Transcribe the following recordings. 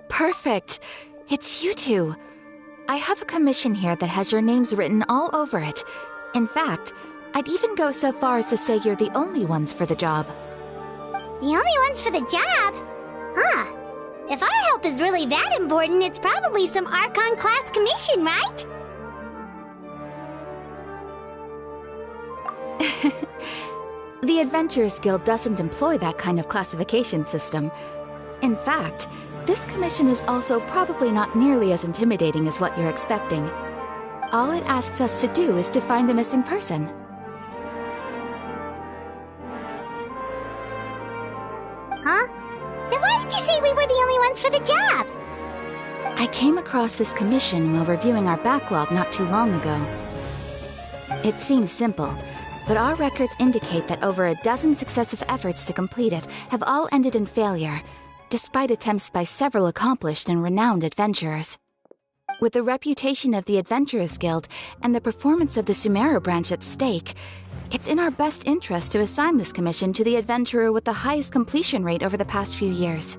Perfect. It's you two. I have a commission here that has your names written all over it. In fact, I'd even go so far as to say you're the only ones for the job. The only ones for the job? Huh. If our help is really that important, it's probably some Archon class commission, right? The Adventurers Guild doesn't employ that kind of classification system. In fact, this commission is also probably not nearly as intimidating as what you're expecting. All it asks us to do is to find a missing person. Huh? Then why did you say we were the only ones for the job? I came across this commission while reviewing our backlog not too long ago. It seems simple, but our records indicate that over a dozen successive efforts to complete it have all ended in failure, despite attempts by several accomplished and renowned adventurers. With the reputation of the Adventurers Guild and the performance of the Sumeru branch at stake, it's in our best interest to assign this commission to the adventurer with the highest completion rate over the past few years.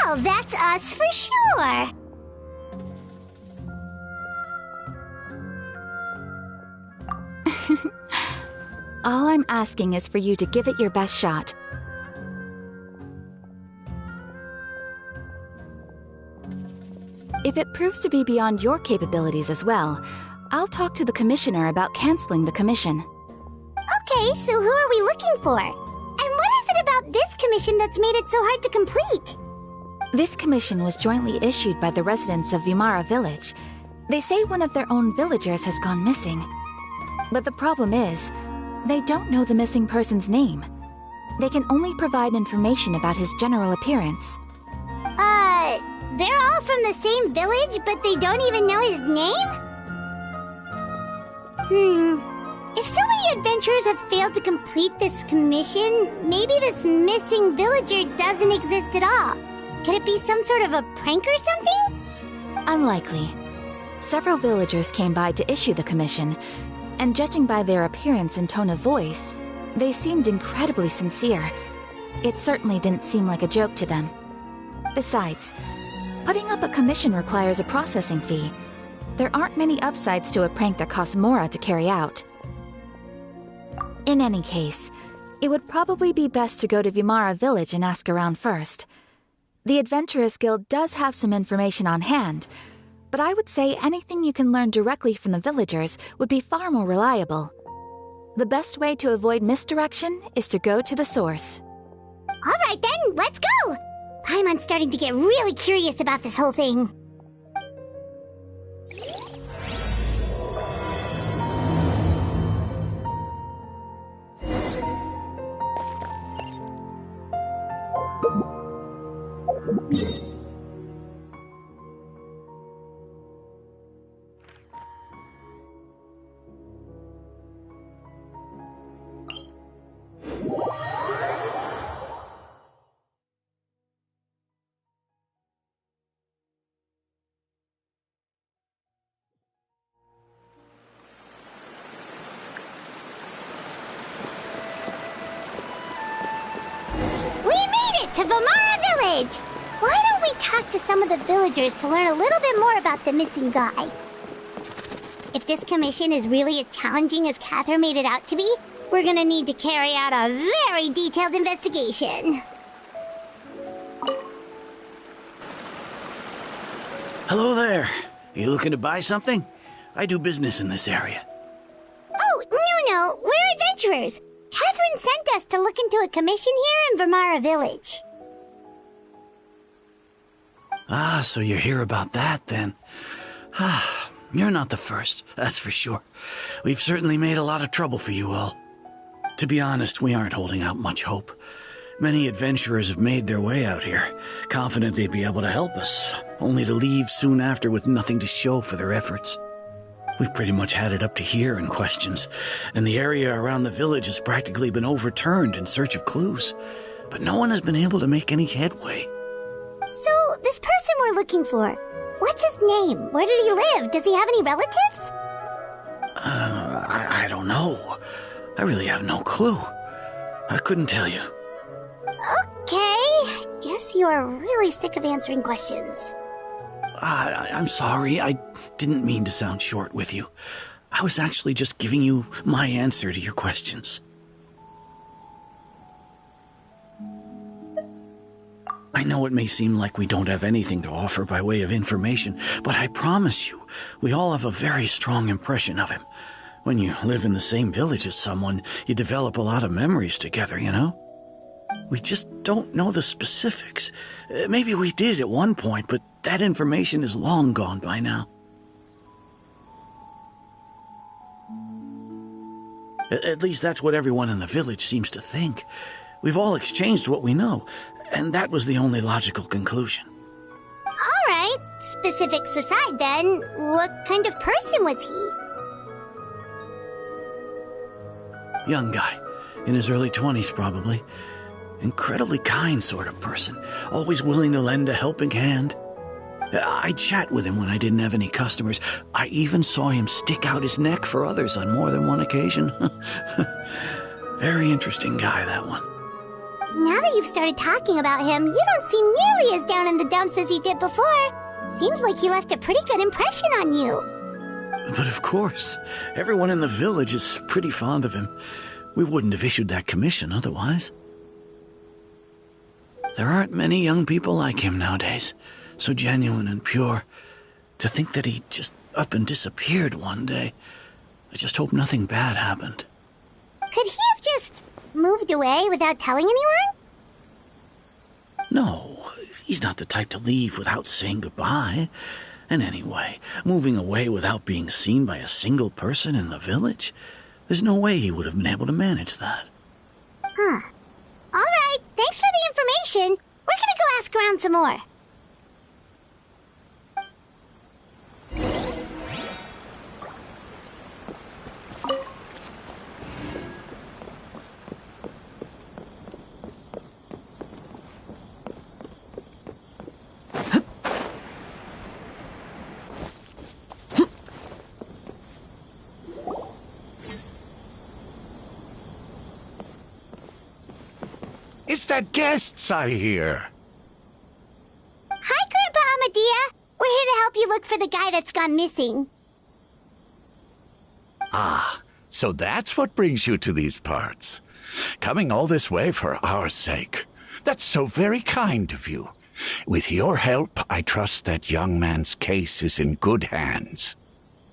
Well, that's us for sure! All I'm asking is for you to give it your best shot. If it proves to be beyond your capabilities as well, I'll talk to the commissioner about canceling the commission. Okay, so who are we looking for? And what is it about this commission that's made it so hard to complete? This commission was jointly issued by the residents of Vimara Village. They say one of their own villagers has gone missing. But the problem is, they don't know the missing person's name. They can only provide information about his general appearance. They're all from the same village, but they don't even know his name? If so many adventurers have failed to complete this commission, maybe this missing villager doesn't exist at all. Could it be some sort of a prank or something? Unlikely. Several villagers came by to issue the commission, and judging by their appearance and tone of voice, they seemed incredibly sincere. It certainly didn't seem like a joke to them. Besides, putting up a commission requires a processing fee. There aren't many upsides to a prank that costs Mora to carry out. In any case, it would probably be best to go to Vimara Village and ask around first. The Adventurers Guild does have some information on hand, but I would say anything you can learn directly from the villagers would be far more reliable. The best way to avoid misdirection is to go to the source. Alright then, let's go! Paimon's starting to get really curious about this whole thing. To Vimara Village! Why don't we talk to some of the villagers to learn a little bit more about the missing guy? If this commission is really as challenging as Catherine made it out to be, we're gonna need to carry out a very detailed investigation. Hello there. You looking to buy something? I do business in this area. Oh, no, we're adventurers. Catherine sent us to look into a commission here in Vimara Village. Ah, so you're here about that, then. You're not the first, that's for sure. We've certainly made a lot of trouble for you all. To be honest, we aren't holding out much hope. Many adventurers have made their way out here, confident they'd be able to help us, only to leave soon after with nothing to show for their efforts. We've pretty much had it up to here in questions, and the area around the village has practically been overturned in search of clues, but no one has been able to make any headway. So, this person we're looking for, what's his name? Where did he live? Does he have any relatives? I don't know. I really have no clue. I couldn't tell you. Okay, guess you are really sick of answering questions. I'm sorry, I didn't mean to sound short with you. I was actually just giving you my answer to your questions. I know it may seem like we don't have anything to offer by way of information, but I promise you, we all have a very strong impression of him. When you live in the same village as someone, you develop a lot of memories together, you know? We just don't know the specifics. Maybe we did at one point, but that information is long gone by now. At least that's what everyone in the village seems to think. We've all exchanged what we know, and that was the only logical conclusion. All right, specifics aside then, what kind of person was he? Young guy, in his early 20s probably. Incredibly kind sort of person, always willing to lend a helping hand. I'd chat with him when I didn't have any customers. I even saw him stick out his neck for others on more than one occasion. Very interesting guy, that one. Now that you've started talking about him, you don't seem nearly as down in the dumps as you did before. Seems like he left a pretty good impression on you. But of course, everyone in the village is pretty fond of him. We wouldn't have issued that commission otherwise. There aren't many young people like him nowadays, so genuine and pure. To think that he just up and disappeared one day. I just hope nothing bad happened. Could he have just moved away without telling anyone? No, he's not the type to leave without saying goodbye. And anyway, moving away without being seen by a single person in the village, there's no way he would have been able to manage that. Huh. All right, thanks for the information. We're gonna go ask around some more. It's the guests I hear. Hi, Grandpa Amadea. We're here to help you look for the guy that's gone missing. Ah, so that's what brings you to these parts. Coming all this way for our sake. That's so very kind of you. With your help, I trust that young man's case is in good hands.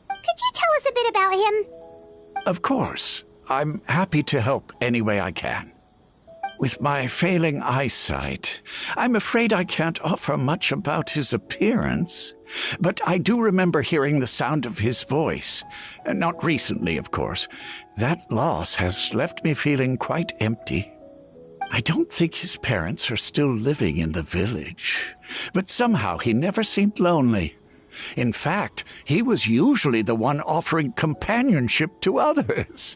Could you tell us a bit about him? Of course. I'm happy to help any way I can. With my failing eyesight, I'm afraid I can't offer much about his appearance. But I do remember hearing the sound of his voice. Not recently, of course. That loss has left me feeling quite empty. I don't think his parents are still living in the village. But somehow he never seemed lonely. In fact, he was usually the one offering companionship to others.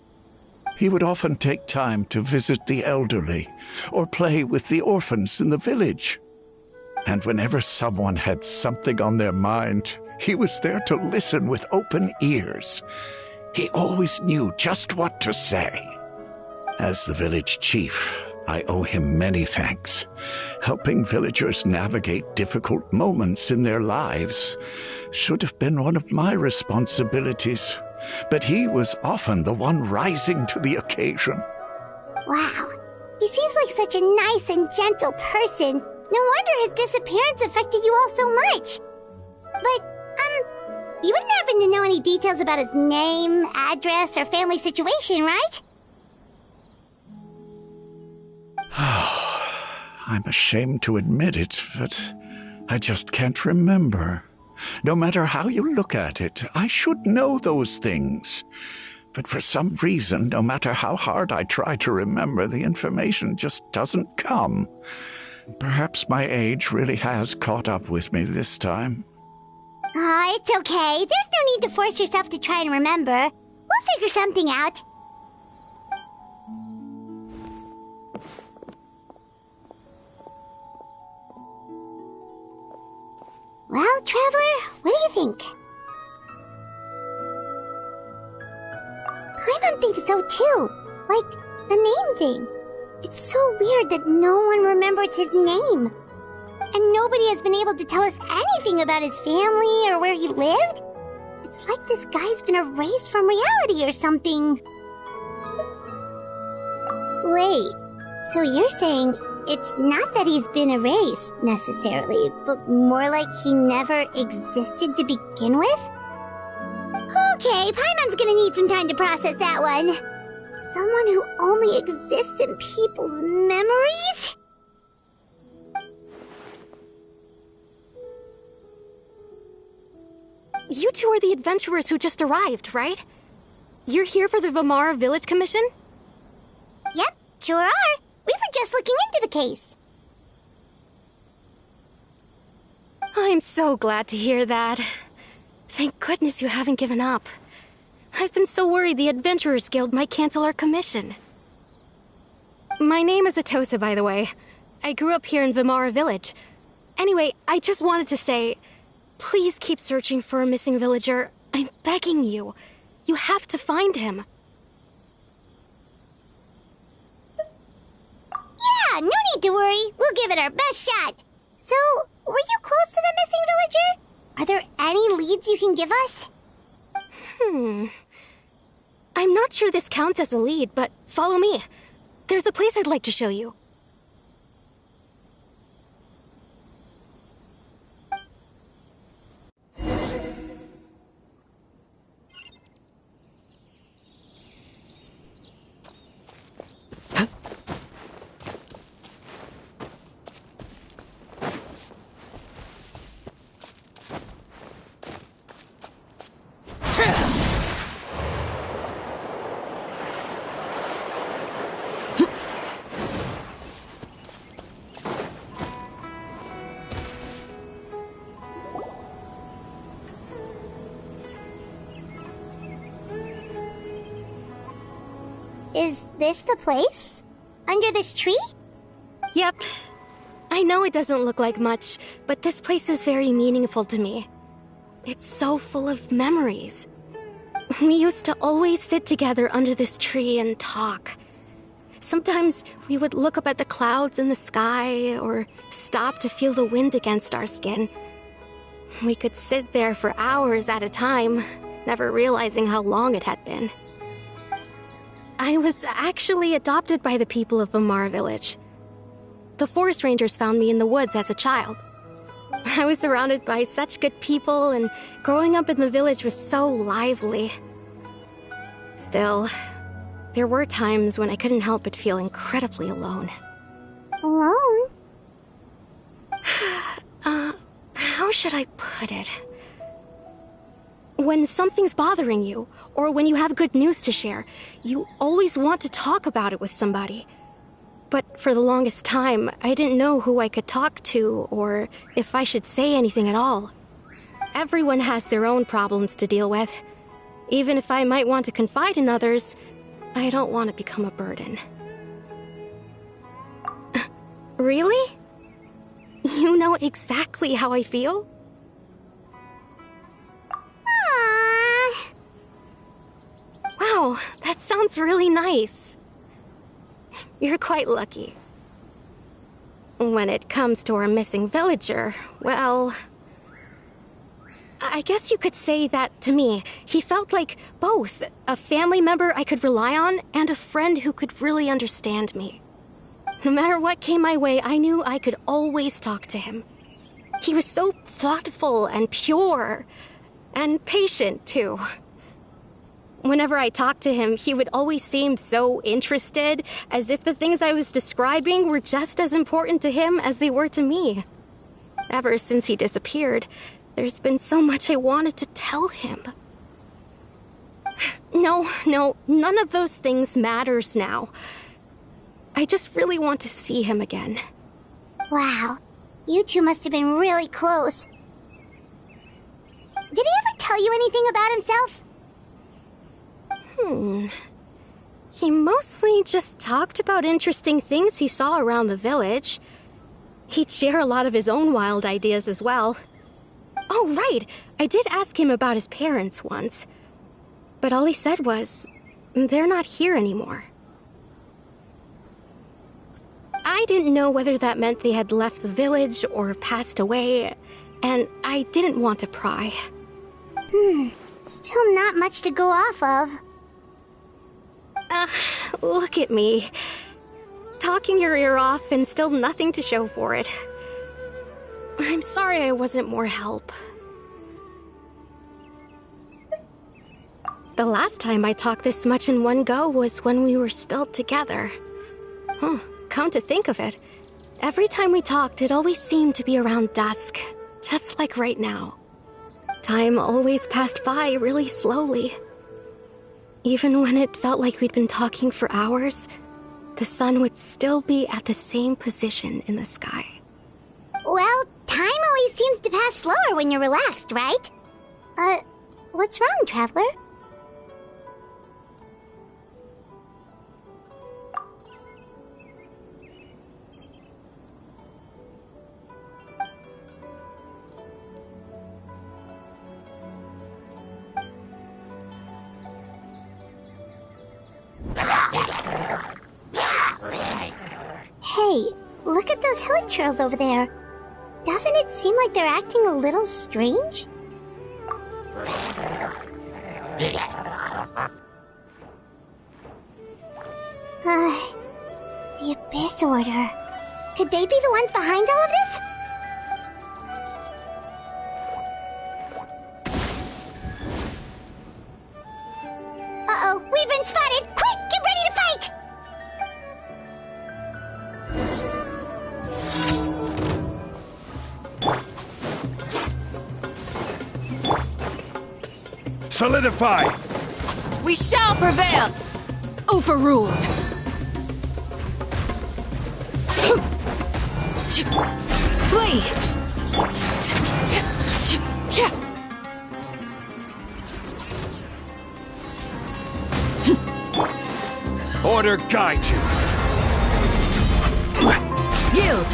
He would often take time to visit the elderly or play with the orphans in the village. And whenever someone had something on their mind, he was there to listen with open ears. He always knew just what to say. As the village chief, I owe him many thanks. Helping villagers navigate difficult moments in their lives should have been one of my responsibilities. But he was often the one rising to the occasion. Wow, he seems like such a nice and gentle person. No wonder his disappearance affected you all so much. But, you wouldn't happen to know any details about his name, address, or family situation, right? I'm ashamed to admit it, but I just can't remember. No matter how you look at it, I should know those things. But for some reason, no matter how hard I try to remember, the information just doesn't come. Perhaps my age really has caught up with me this time. It's okay. There's no need to force yourself to try and remember. We'll figure something out. Well, Traveler, what do you think? Paimon thinks so too. Like, the name thing. It's so weird that no one remembers his name. And nobody has been able to tell us anything about his family or where he lived. It's like this guy's been erased from reality or something. Wait, so you're saying it's not that he's been erased, necessarily, but more like he never existed to begin with? Okay, Paimon's gonna need some time to process that one. Someone who only exists in people's memories? You two are the adventurers who just arrived, right? You're here for the Vamara Village Commission? Yep, sure are. We were just looking into the case. I'm so glad to hear that. Thank goodness you haven't given up. I've been so worried the Adventurers Guild might cancel our commission. My name is Atosa, by the way. I grew up here in Vamara Village. Anyway, I just wanted to say, please keep searching for a missing villager. I'm begging you. You have to find him. Yeah, no need to worry. We'll give it our best shot. So, were you close to the missing villager? Are there any leads you can give us? I'm not sure this counts as a lead, but follow me. There's a place I'd like to show you. Is this the place? Under this tree? Yep. I know it doesn't look like much, but this place is very meaningful to me. It's so full of memories. We used to always sit together under this tree and talk. Sometimes we would look up at the clouds in the sky, or stop to feel the wind against our skin. We could sit there for hours at a time, never realizing how long it had been. I was actually adopted by the people of Vamara Village. The forest rangers found me in the woods as a child. I was surrounded by such good people, and growing up in the village was so lively. Still, there were times when I couldn't help but feel incredibly alone. Alone? How should I put it? When something's bothering you, or when you have good news to share, you always want to talk about it with somebody. But for the longest time, I didn't know who I could talk to, or if I should say anything at all. Everyone has their own problems to deal with. Even if I might want to confide in others, I don't want to become a burden. Really? You know exactly how I feel? Aww. Wow, that sounds really nice. You're quite lucky. When it comes to our missing villager, well, I guess you could say that to me. He felt like both a family member I could rely on and a friend who could really understand me. No matter what came my way, I knew I could always talk to him. He was so thoughtful and pure, and patient, too. Whenever I talked to him, he would always seem so interested, as if the things I was describing were just as important to him as they were to me. Ever since he disappeared, There's been so much I wanted to tell him. No, none of those things matters now. I just really want to see him again. Wow, you two must have been really close. Did he ever tell you anything about himself? He mostly just talked about interesting things he saw around the village. He'd share a lot of his own wild ideas as well. Oh, right! I did ask him about his parents once. But all he said was, they're not here anymore. I didn't know whether that meant they had left the village or passed away, and I didn't want to pry. Still not much to go off of. Look at me. Talking your ear off and still nothing to show for it. I'm sorry I wasn't more help. The last time I talked this much in one go was when we were still together. Come to think of it, every time we talked, it always seemed to be around dusk, just like right now. Time always passed by really slowly. Even when it felt like we'd been talking for hours, the sun would still be at the same position in the sky. Well, time always seems to pass slower when you're relaxed, right? What's wrong, Traveler? Hey, look at those hilichurls over there. Doesn't it seem like they're acting a little strange? The Abyss Order. Could they be the ones behind all of this? Uh-oh, we've been spotted! Quick, get ready to fight! Solidify! We shall prevail! Overruled! Flee! Order guide you! Yield!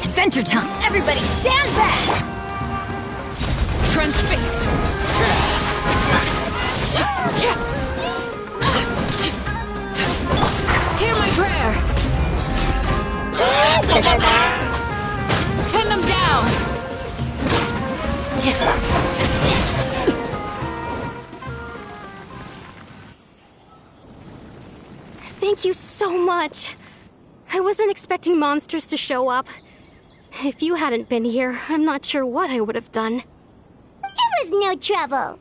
Adventure time! Everybody stand back! Transfixed! Hear my prayer! Pin them down! Thank you so much. I wasn't expecting monsters to show up. If you hadn't been here, I'm not sure what I would have done. It was no trouble.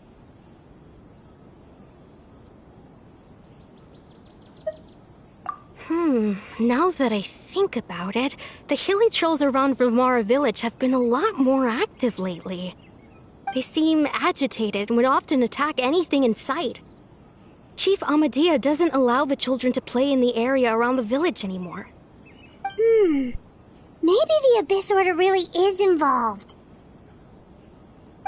Now that I think about it, the hilichurls around Vimara village have been a lot more active lately. They seem agitated and would often attack anything in sight. Chief Amadea doesn't allow the children to play in the area around the village anymore. Maybe the Abyss Order really is involved.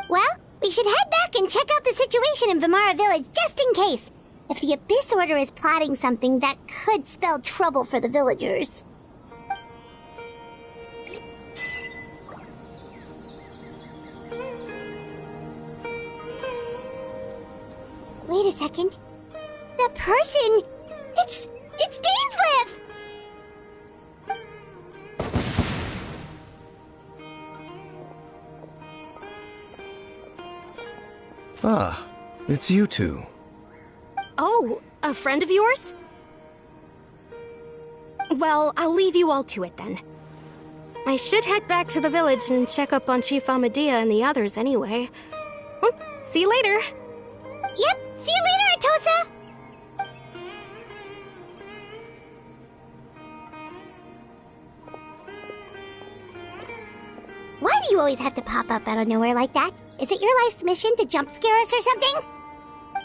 Well, we should head back and check out the situation in Vimara village just in case. If the Abyss Order is plotting something that could spell trouble for the villagers. Wait a second. That person! It's Dainsleif! Ah, it's you two. Oh, a friend of yours? Well, I'll leave you all to it then. I should head back to the village and check up on Chief Amadea and the others anyway. Well, see you later. Yep, see you later, Atosa! Why do you always have to pop up out of nowhere like that? Is it your life's mission to jump scare us or something?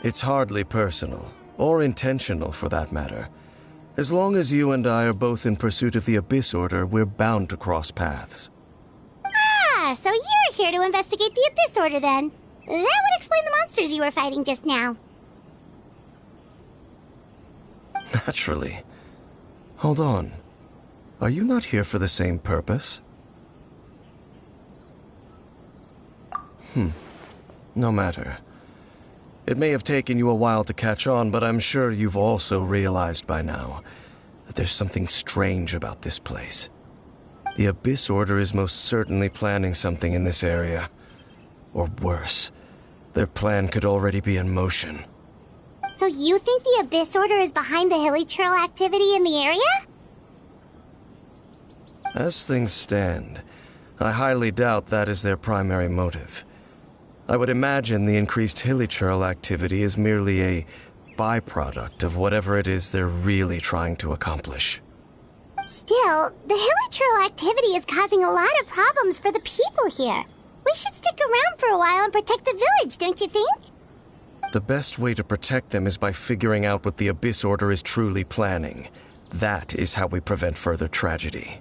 It's hardly personal, or intentional for that matter. As long as you and I are both in pursuit of the Abyss Order, we're bound to cross paths. Ah, so you're here to investigate the Abyss Order then. That would explain the monsters you were fighting just now. Naturally. Hold on. Are you not here for the same purpose? No matter. It may have taken you a while to catch on, but I'm sure you've also realized by now that there's something strange about this place. The Abyss Order is most certainly planning something in this area. Or worse, their plan could already be in motion. So you think the Abyss Order is behind the hilly trail activity in the area? As things stand, I highly doubt that is their primary motive. I would imagine the increased hilichurl activity is merely a byproduct of whatever it is they're really trying to accomplish. Still, the hilichurl activity is causing a lot of problems for the people here. We should stick around for a while and protect the village, don't you think? The best way to protect them is by figuring out what the Abyss Order is truly planning. That is how we prevent further tragedy.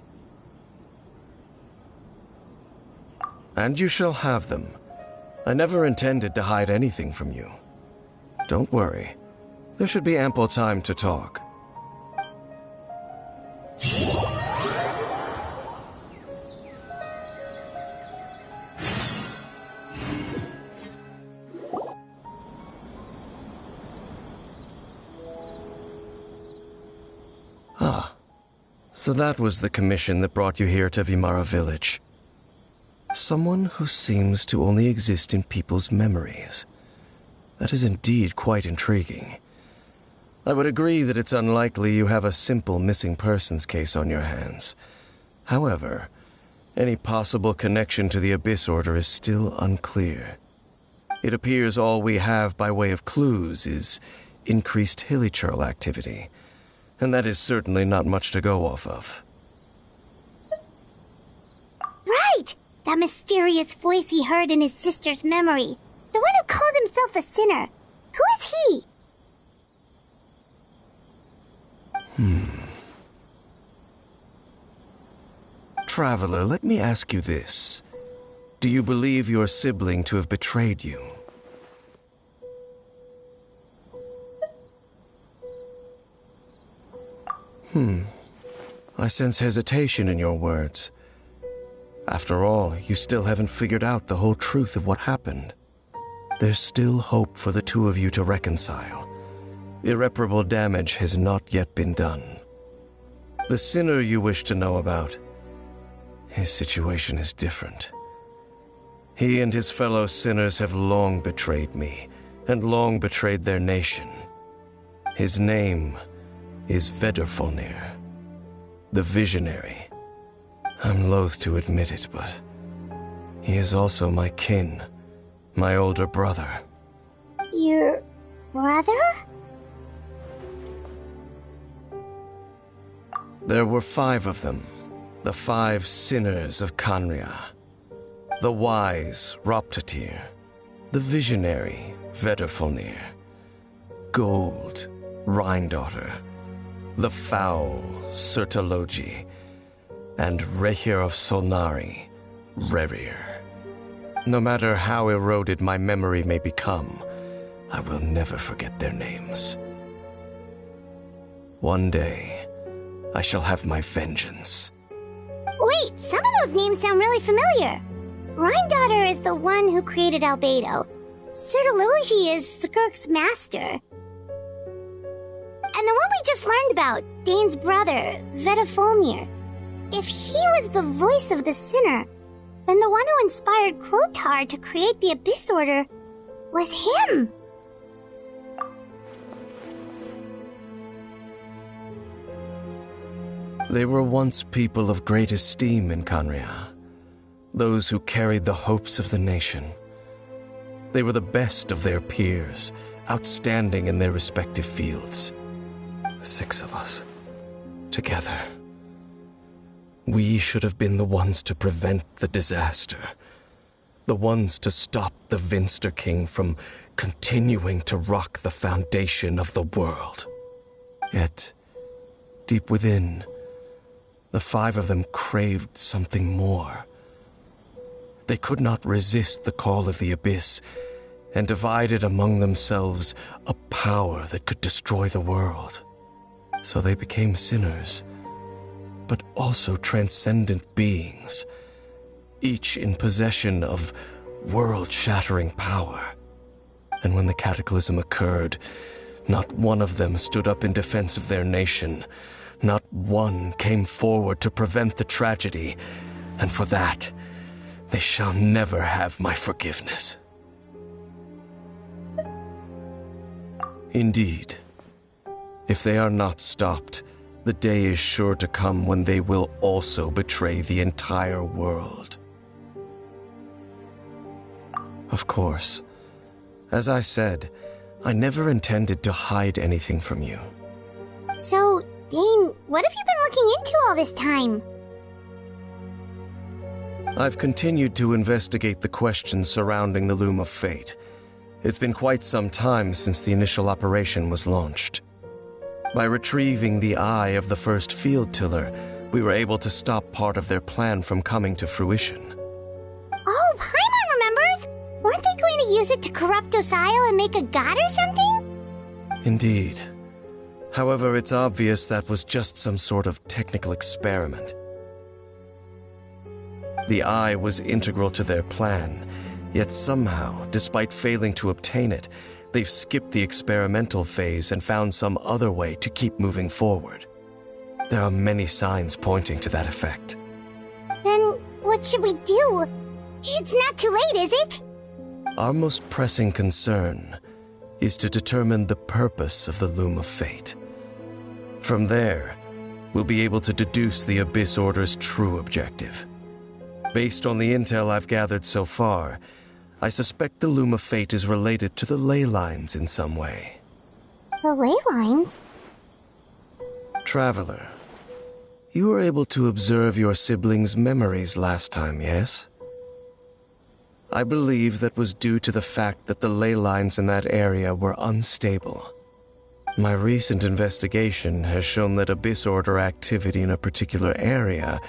And you shall have them. I never intended to hide anything from you. Don't worry. There should be ample time to talk. Ah, so that was the commission that brought you here to Vimara Village. Someone who seems to only exist in people's memories. That is indeed quite intriguing. I would agree that it's unlikely you have a simple missing persons case on your hands. However, any possible connection to the Abyss Order is still unclear. It appears all we have by way of clues is increased hilichurl activity, and that is certainly not much to go off of. Right! That mysterious voice he heard in his sister's memory. The one who called himself a sinner. Who is he? Traveler, let me ask you this. Do you believe your sibling to have betrayed you? I sense hesitation in your words. After all, you still haven't figured out the whole truth of what happened. There's still hope for the two of you to reconcile. Irreparable damage has not yet been done. The sinner you wish to know about, his situation is different. He and his fellow sinners have long betrayed me, and long betrayed their nation. His name is Vedderfolnir, the Visionary. I'm loath to admit it, but he is also my kin, my older brother. Your brother? There were 5 of them, the 5 sinners of Kanria. The wise Roptatir, the visionary Vedderfolnir, Gold Rhindaughter, the foul Sertalogi, and Rehir of Solnari, Rerir. No matter how eroded my memory may become, I will never forget their names. One day, I shall have my vengeance. Wait, some of those names sound really familiar. Rhindaughter is the one who created Albedo. Sertalogi is Skirk's master. And the one we just learned about, Dane's brother, Vedderfolnir. If he was the voice of the sinner, then the one who inspired Clotar to create the Abyss Order was him. They were once people of great esteem in Kanria, those who carried the hopes of the nation. They were the best of their peers, outstanding in their respective fields. 6 of us, together. We should have been the ones to prevent the disaster. The ones to stop the Vinster King from continuing to rock the foundation of the world. Yet, deep within, the five of them craved something more. They could not resist the call of the Abyss, and divided among themselves a power that could destroy the world. So they became sinners, but also transcendent beings, each in possession of world-shattering power. And when the cataclysm occurred, not one of them stood up in defense of their nation. Not one came forward to prevent the tragedy, and for that, they shall never have my forgiveness. Indeed, if they are not stopped, the day is sure to come when they will also betray the entire world. Of course, as I said, I never intended to hide anything from you. So, Dane, what have you been looking into all this time? I've continued to investigate the questions surrounding the Loom of Fate. It's been quite some time since the initial operation was launched. By retrieving the eye of the first field tiller, we were able to stop part of their plan from coming to fruition. Oh, Paimon remembers! Weren't they going to use it to corrupt Osial and make a god or something? Indeed. However, it's obvious that was just some sort of technical experiment. The eye was integral to their plan, yet somehow, despite failing to obtain it, they've skipped the experimental phase and found some other way to keep moving forward. There are many signs pointing to that effect. Then, what should we do? It's not too late, is it? Our most pressing concern is to determine the purpose of the Loom of Fate. From there, we'll be able to deduce the Abyss Order's true objective. Based on the intel I've gathered so far, I suspect the Loom of Fate is related to the ley lines in some way. The ley lines? Traveler, you were able to observe your siblings' memories last time, yes? I believe that was due to the fact that the ley lines in that area were unstable. My recent investigation has shown that Abyss Order activity in a particular area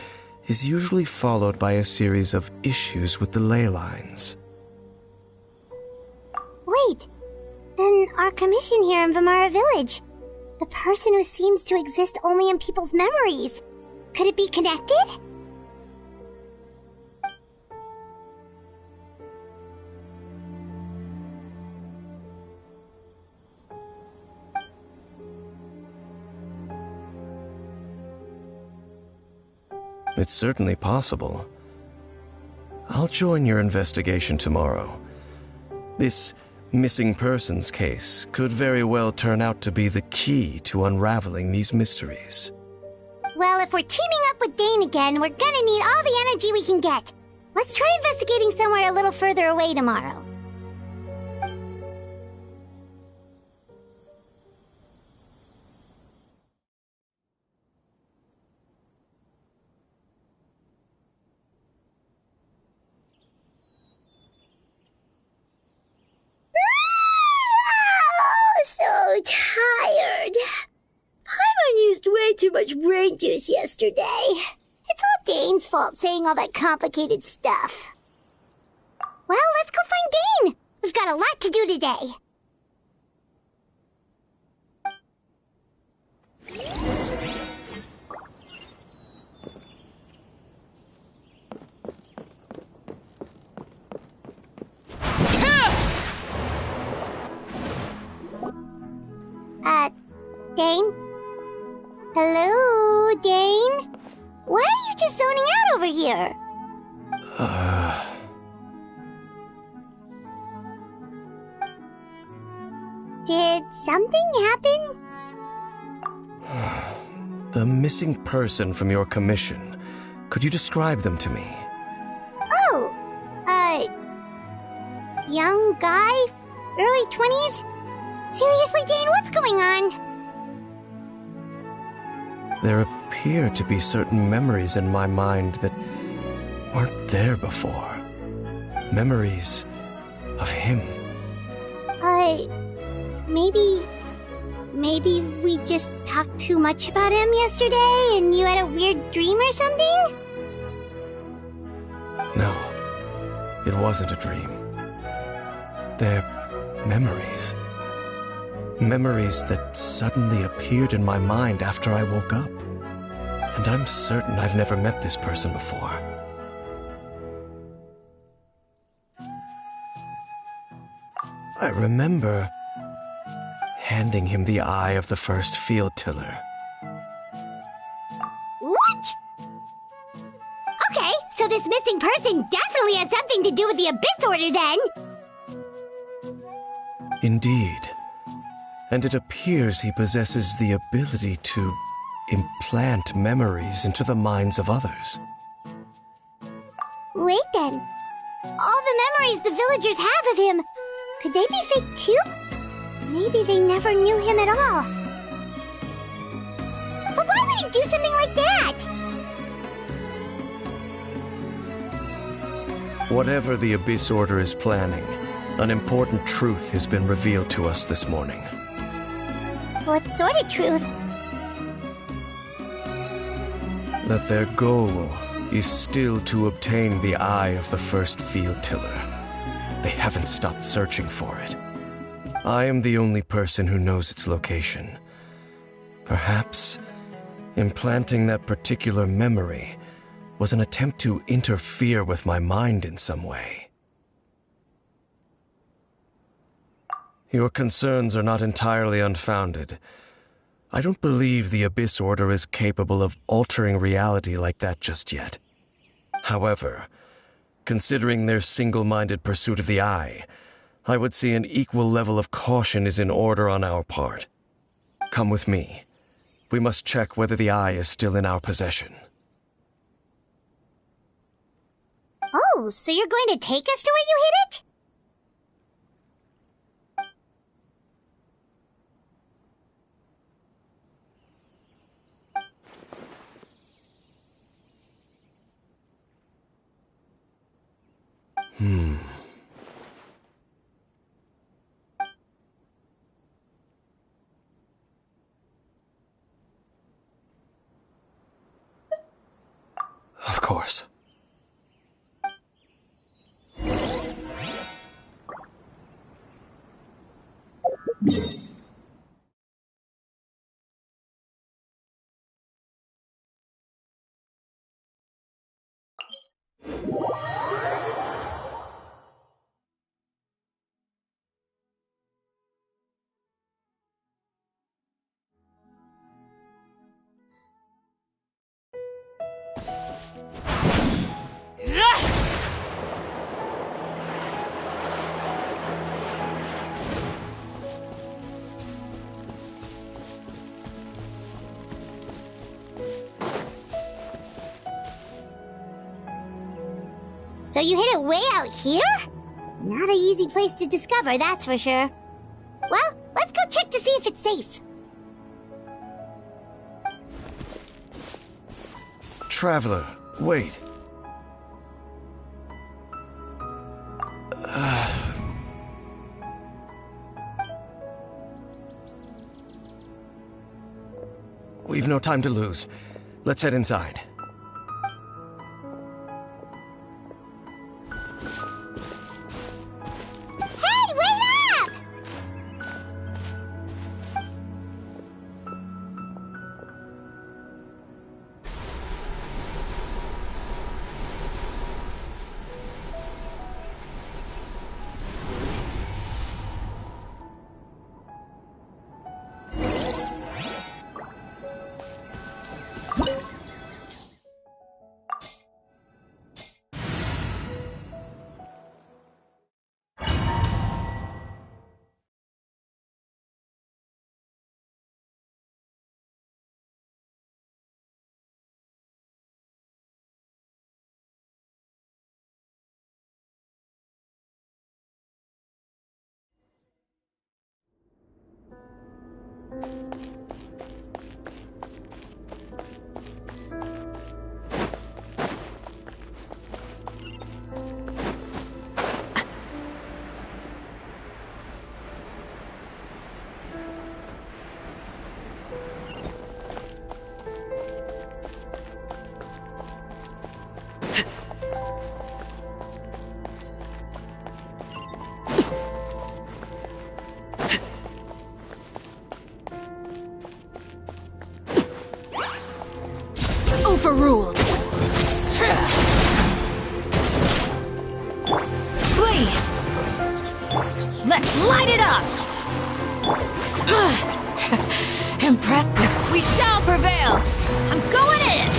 is usually followed by a series of issues with the ley lines. Wait, then our commission here in Vamara Village, the person who seems to exist only in people's memories, could it be connected? It's certainly possible. I'll join your investigation tomorrow. This missing persons case could very well turn out to be the key to unraveling these mysteries. Well, if we're teaming up with Dane again, we're gonna need all the energy we can get. Let's try investigating somewhere a little further away tomorrow. So tired. Paimon used way too much brain juice yesterday. It's all Dane's fault saying all that complicated stuff. Well, let's go find Dane. We've got a lot to do today. Dane? Hello, Dane? Why are you just zoning out over here? Did something happen? The missing person from your commission. Could you describe them to me? Oh, young guy? Early 20s? Seriously, Dane, what's going on? There appear to be certain memories in my mind that weren't there before. Memories of him. Maybe we just talked too much about him yesterday and you had a weird dream or something? No, it wasn't a dream. They're memories. Memories that suddenly appeared in my mind after I woke up. And I'm certain I've never met this person before. I remember handing him the eye of the first field tiller. What? Okay, so this missing person definitely has something to do with the Abyss Order then! Indeed. And it appears he possesses the ability to implant memories into the minds of others. Wait then. All the memories the villagers have of him, could they be fake too? Maybe they never knew him at all. But why would he do something like that? Whatever the Abyss Order is planning, an important truth has been revealed to us this morning. What sort of truth? That their goal is still to obtain the eye of the first field tiller. They haven't stopped searching for it. I am the only person who knows its location. Perhaps implanting that particular memory was an attempt to interfere with my mind in some way. Your concerns are not entirely unfounded. I don't believe the Abyss Order is capable of altering reality like that just yet. However, considering their single-minded pursuit of the eye, I would say an equal level of caution is in order on our part. Come with me. We must check whether the eye is still in our possession. Oh, so you're going to take us to where you hid it? Of course. So you hid it way out here? Not an easy place to discover, that's for sure. Well, let's go check to see if it's safe. Traveler, wait. We've no time to lose. Let's head inside. Hey, wait up! Overruled! Flee! Let's light it up! Impressive! We shall prevail! I'm going in!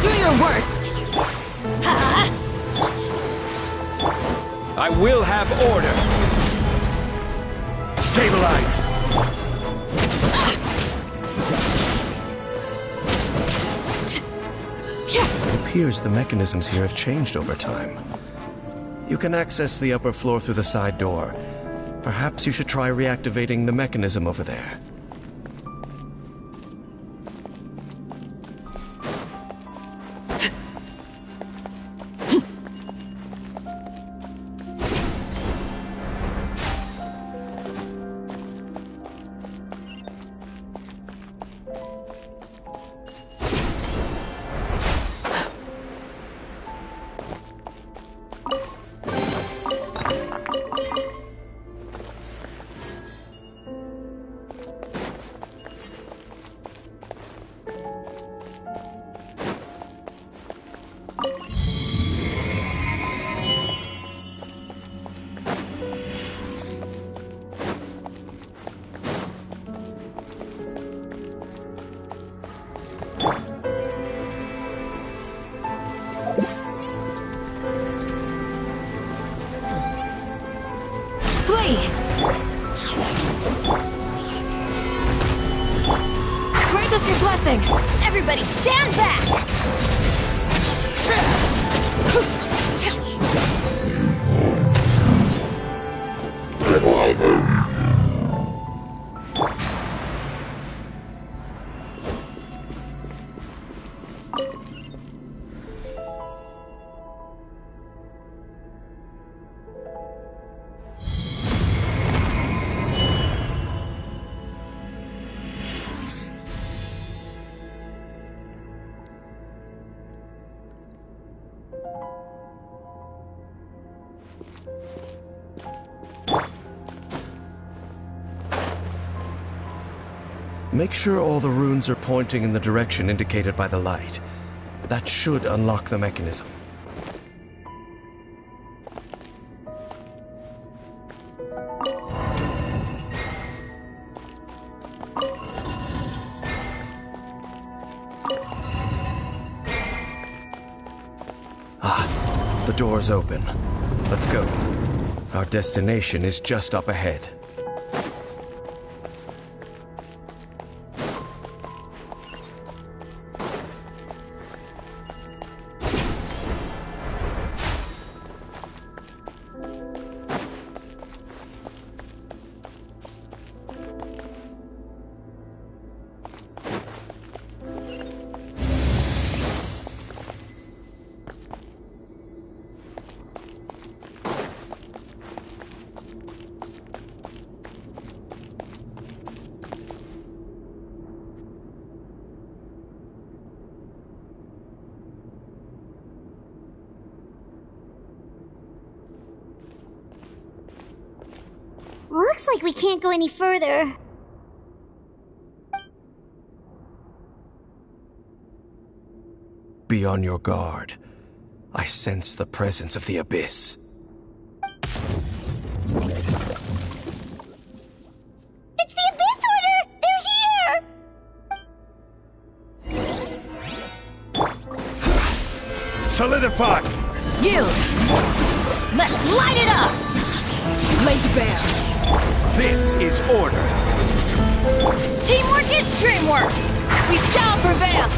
Do your worst! I will have order. Stabilize. It appears the mechanisms here have changed over time. You can access the upper floor through the side door. Perhaps you should try reactivating the mechanism over there. Grant us your blessing! Everybody stand back! Make sure all the runes are pointing in the direction indicated by the light. That should unlock the mechanism. Ah, the door's open. Let's go. Our destination is just up ahead. Looks like we can't go any further. Be on your guard. I sense the presence of the Abyss. It's the Abyss Order! They're here! Solidify! Yield! Let's light it up! Laid bare! This is order. Teamwork is dreamwork! We shall prevail!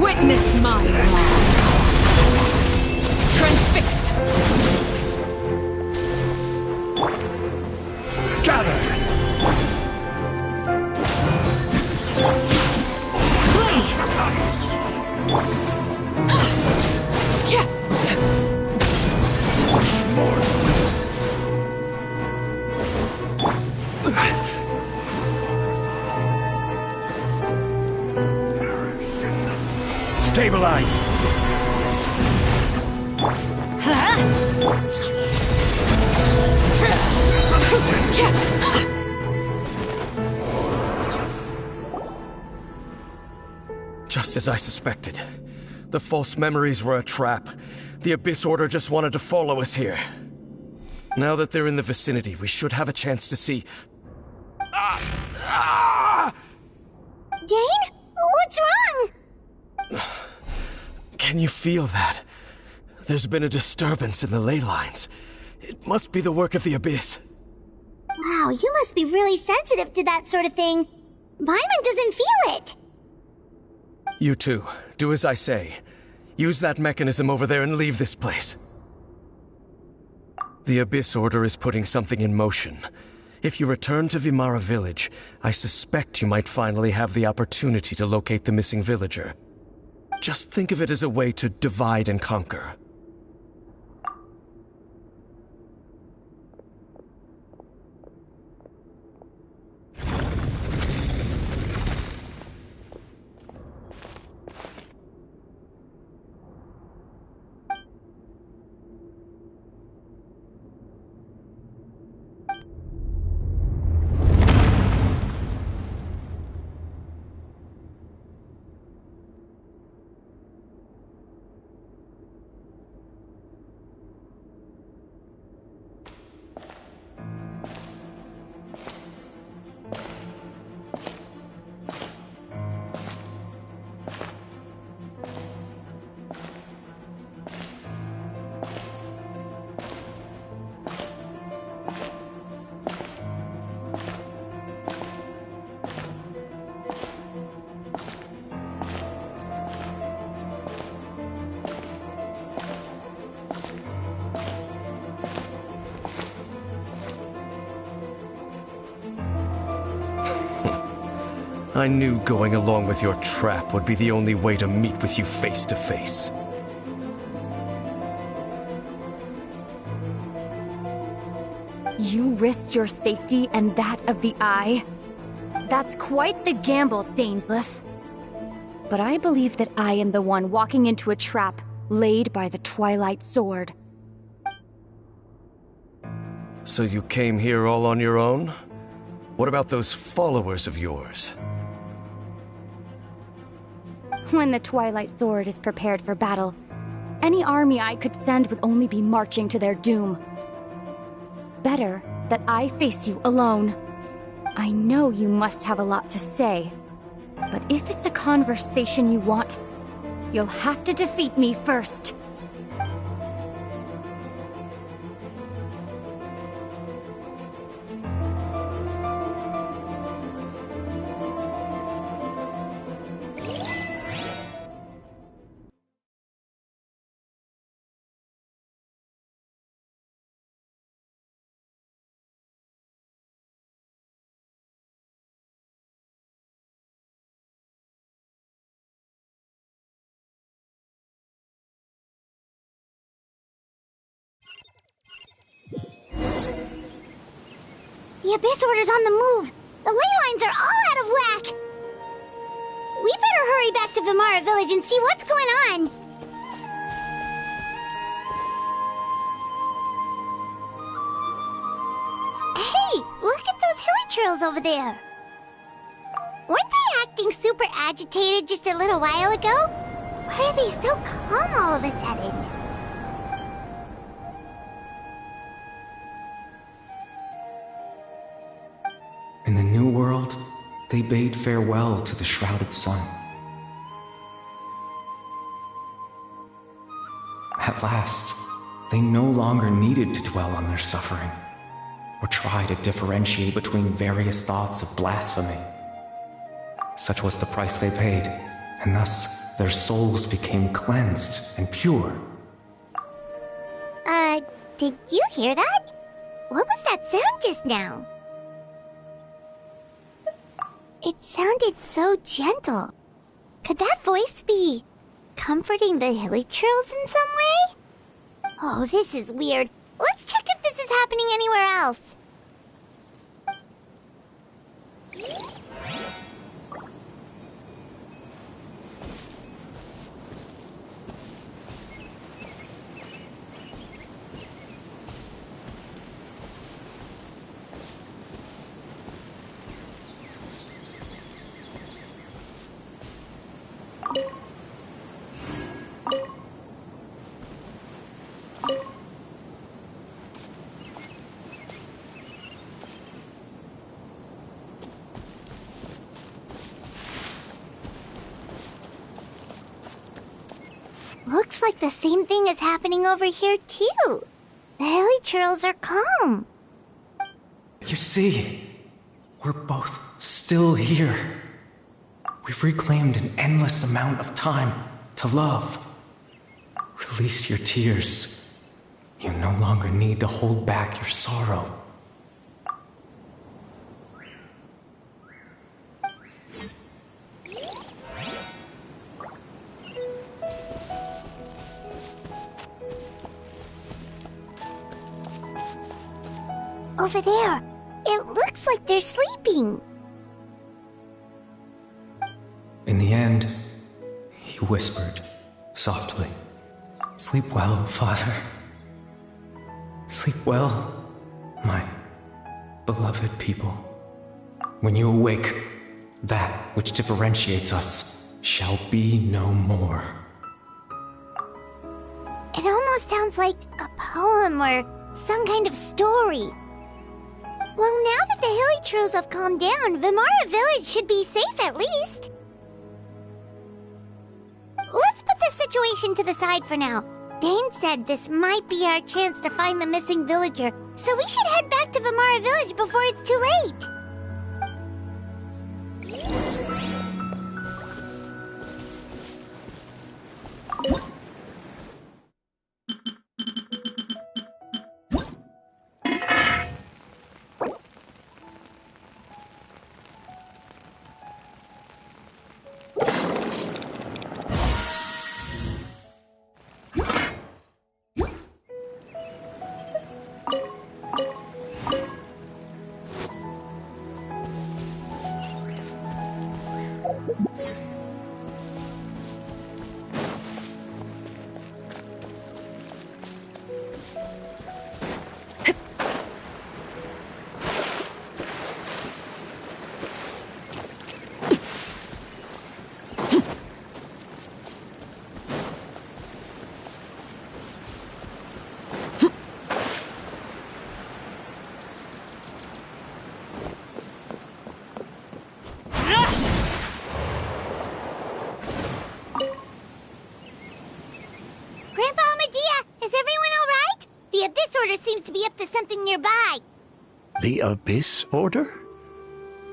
Witness my wrongs! Transfixed! Gather! Flee! Stabilize! Just as I suspected. The false memories were a trap. The Abyss Order just wanted to follow us here. Now that they're in the vicinity, we should have a chance to see... Dane? What's wrong? Can you feel that? There's been a disturbance in the ley lines. It must be the work of the Abyss. Wow, you must be really sensitive to that sort of thing. Paimon doesn't feel it. You too. Do as I say. Use that mechanism over there and leave this place. The Abyss Order is putting something in motion. If you return to Vimara Village, I suspect you might finally have the opportunity to locate the missing villager. Just think of it as a way to divide and conquer. I knew going along with your trap would be the only way to meet with you face to face. You risked your safety and that of the Eye? That's quite the gamble, Dainsleif. But I believe that I am the one walking into a trap laid by the Twilight Sword. So you came here all on your own? What about those followers of yours? When the Twilight Sword is prepared for battle, any army I could send would only be marching to their doom. Better that I face you alone. I know you must have a lot to say, but if it's a conversation you want, you'll have to defeat me first. The Abyss Order's on the move. The ley lines are all out of whack. We better hurry back to Vimara Village and see what's going on. Hey, look at those hilly trails over there. Weren't they acting super agitated just a little while ago? Why are they so calm all of a sudden? In the New World, they bade farewell to the shrouded sun. At last, they no longer needed to dwell on their suffering, or try to differentiate between various thoughts of blasphemy. Such was the price they paid, and thus their souls became cleansed and pure. Did you hear that? What was that sound just now? It sounded so gentle. Could that voice be comforting the hilly trails in some way? Oh, this is weird. Let's check if this is happening anywhere else. Looks like the same thing is happening over here, too. The hilichurls are calm. You see, we're both still here. We've reclaimed an endless amount of time to love. Release your tears. You no longer need to hold back your sorrow. Over there. It looks like they're sleeping. In the end, he whispered softly, "Sleep well, Father. Sleep well, my beloved people. When you awake, that which differentiates us shall be no more." It almost sounds like a poem or some kind of story. Well, now that the hilichurls have calmed down, Vimara Village should be safe at least. Let's put this situation to the side for now. Dane said this might be our chance to find the missing villager, so we should head back to Vimara Village before it's too late. Seems to be up to something nearby. The Abyss Order?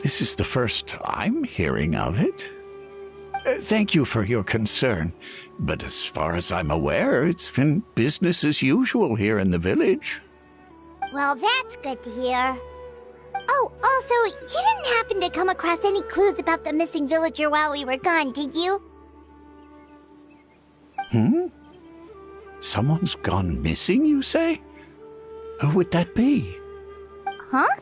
This is the first I'm hearing of it. Thank you for your concern, but as far as I'm aware, it's been business as usual here in the village. Well, that's good to hear. Oh, also, you didn't happen to come across any clues about the missing villager while we were gone, did you? Someone's gone missing, you say? Who would that be? Huh?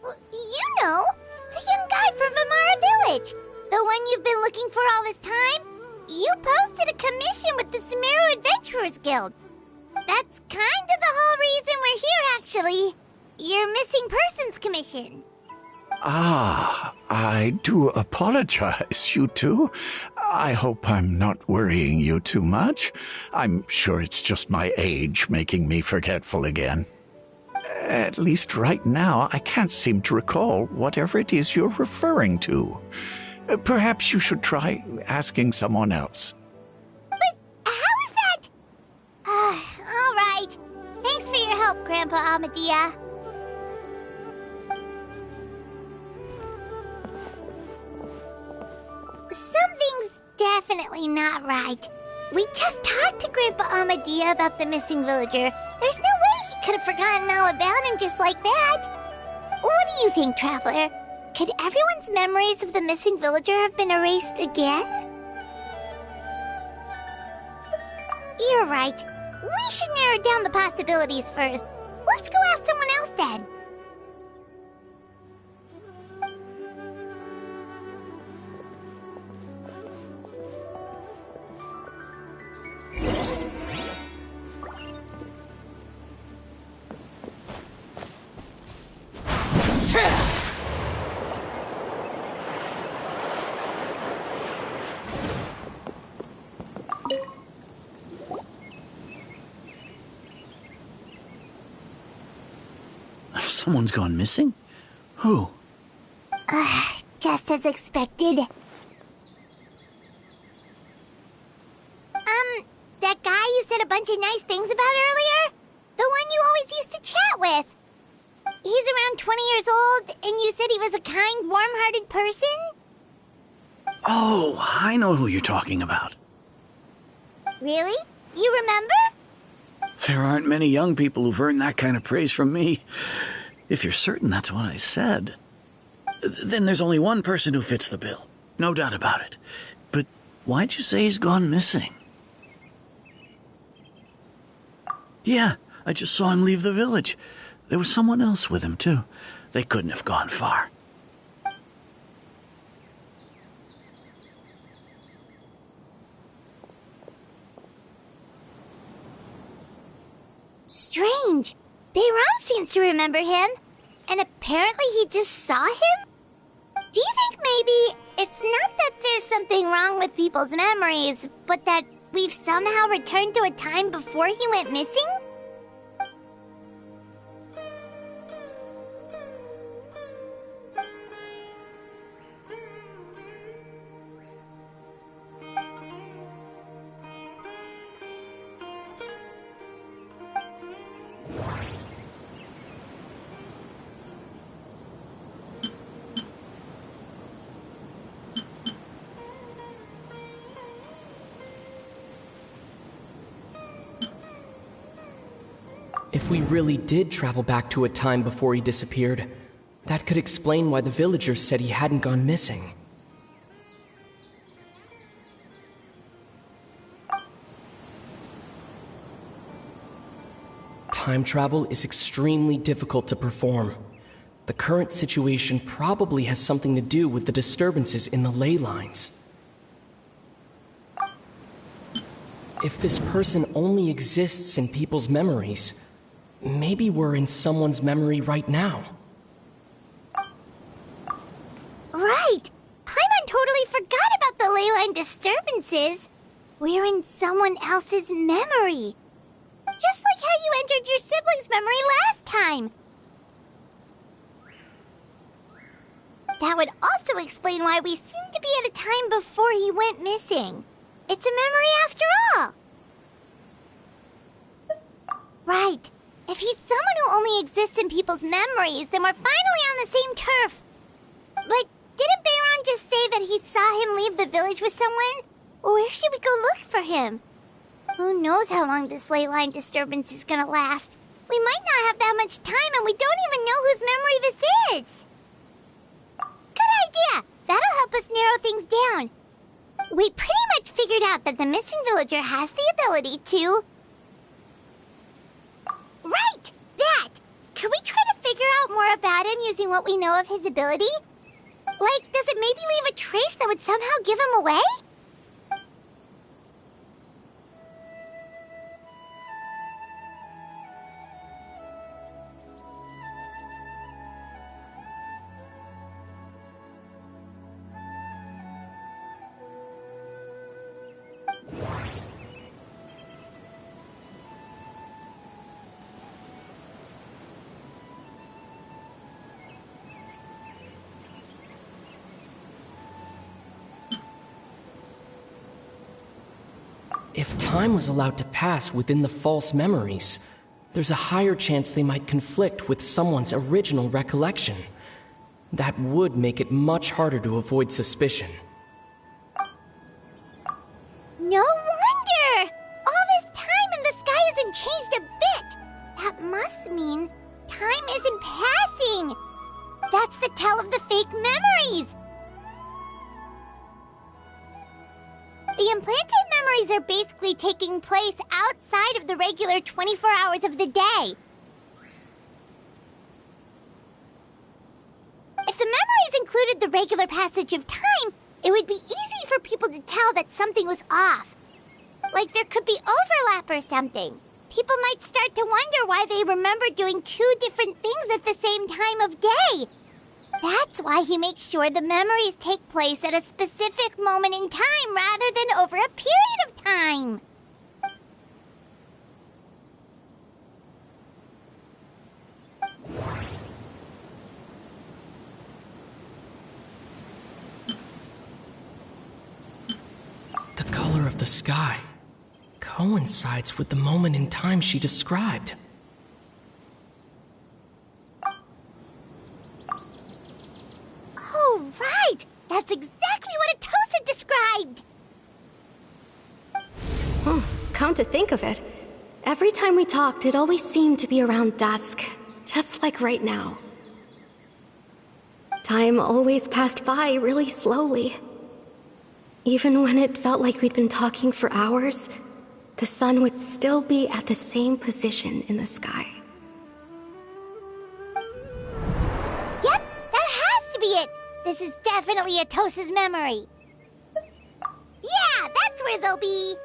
Well, you know, the young guy from Vimara Village. The one you've been looking for all this time. You posted a commission with the Sumeru Adventurers Guild. That's kind of the whole reason we're here, actually. Your missing persons commission. Ah, I do apologize, you two. I hope I'm not worrying you too much. I'm sure it's just my age making me forgetful again. At least right now, I can't seem to recall whatever it is you're referring to. Perhaps you should try asking someone else. But how is that? All right. Thanks for your help, Grandpa Amadia. Something's definitely not right. We just talked to Grandpa Amadia about the missing villager. There's no way he could have forgotten all about him just like that. What do you think, Traveler? Could everyone's memories of the missing villager have been erased again? You're right. We should narrow down the possibilities first. Let's go ask someone else then. Someone's gone missing? Who? Just as expected. That guy you said a bunch of nice things about earlier? The one you always used to chat with. He's around 20 years old, and you said he was a kind, warm-hearted person? Oh, I know who you're talking about. Really? You remember? There aren't many young people who've earned that kind of praise from me. If you're certain that's what I said, then there's only one person who fits the bill. No doubt about it. But why'd you say he's gone missing? Yeah, I just saw him leave the village. There was someone else with him, too. They couldn't have gone far. Strange. Bayram seems to remember him. And apparently he just saw him? Do you think maybe it's not that there's something wrong with people's memories, but that we've somehow returned to a time before he went missing? If we really did travel back to a time before he disappeared, that could explain why the villagers said he hadn't gone missing. Time travel is extremely difficult to perform. The current situation probably has something to do with the disturbances in the ley lines. If this person only exists in people's memories, maybe we're in someone's memory right now. Right! Paimon totally forgot about the ley line disturbances. We're in someone else's memory. Just like how you entered your sibling's memory last time. That would also explain why we seem to be at a time before he went missing. It's a memory after all. Right. If he's someone who only exists in people's memories, then we're finally on the same turf. But didn't Bayron just say that he saw him leave the village with someone? Where should we go look for him? Who knows how long this ley line disturbance is gonna last? We might not have that much time, and we don't even know whose memory this is. Good idea! That'll help us narrow things down. We pretty much figured out that the missing villager has the ability to... Right! That! Can we try to figure out more about him using what we know of his ability? Like, does it maybe leave a trace that would somehow give him away? If time was allowed to pass within the false memories, there's a higher chance they might conflict with someone's original recollection. That would make it much harder to avoid suspicion. No wonder! All this time and the sky hasn't changed a bit! That must mean time isn't passing! That's the tell of the fake memories! The implanted memories are basically taking place outside of the regular 24 hours of the day. If the memories included the regular passage of time, it would be easy for people to tell that something was off. Like there could be overlap or something. People might start to wonder why they remember doing two different things at the same time of day. That's why he makes sure the memories take place at a specific moment in time rather than over a period of time. The color of the sky. coincides with the moment in time she described. Oh, right! That's exactly what Atosa described! Come to think of it, every time we talked, it always seemed to be around dusk, just like right now. Time always passed by really slowly. Even when it felt like we'd been talking for hours, the sun would still be at the same position in the sky. Yep, that has to be it! This is definitely Atosa's memory. Yeah, that's where they'll be!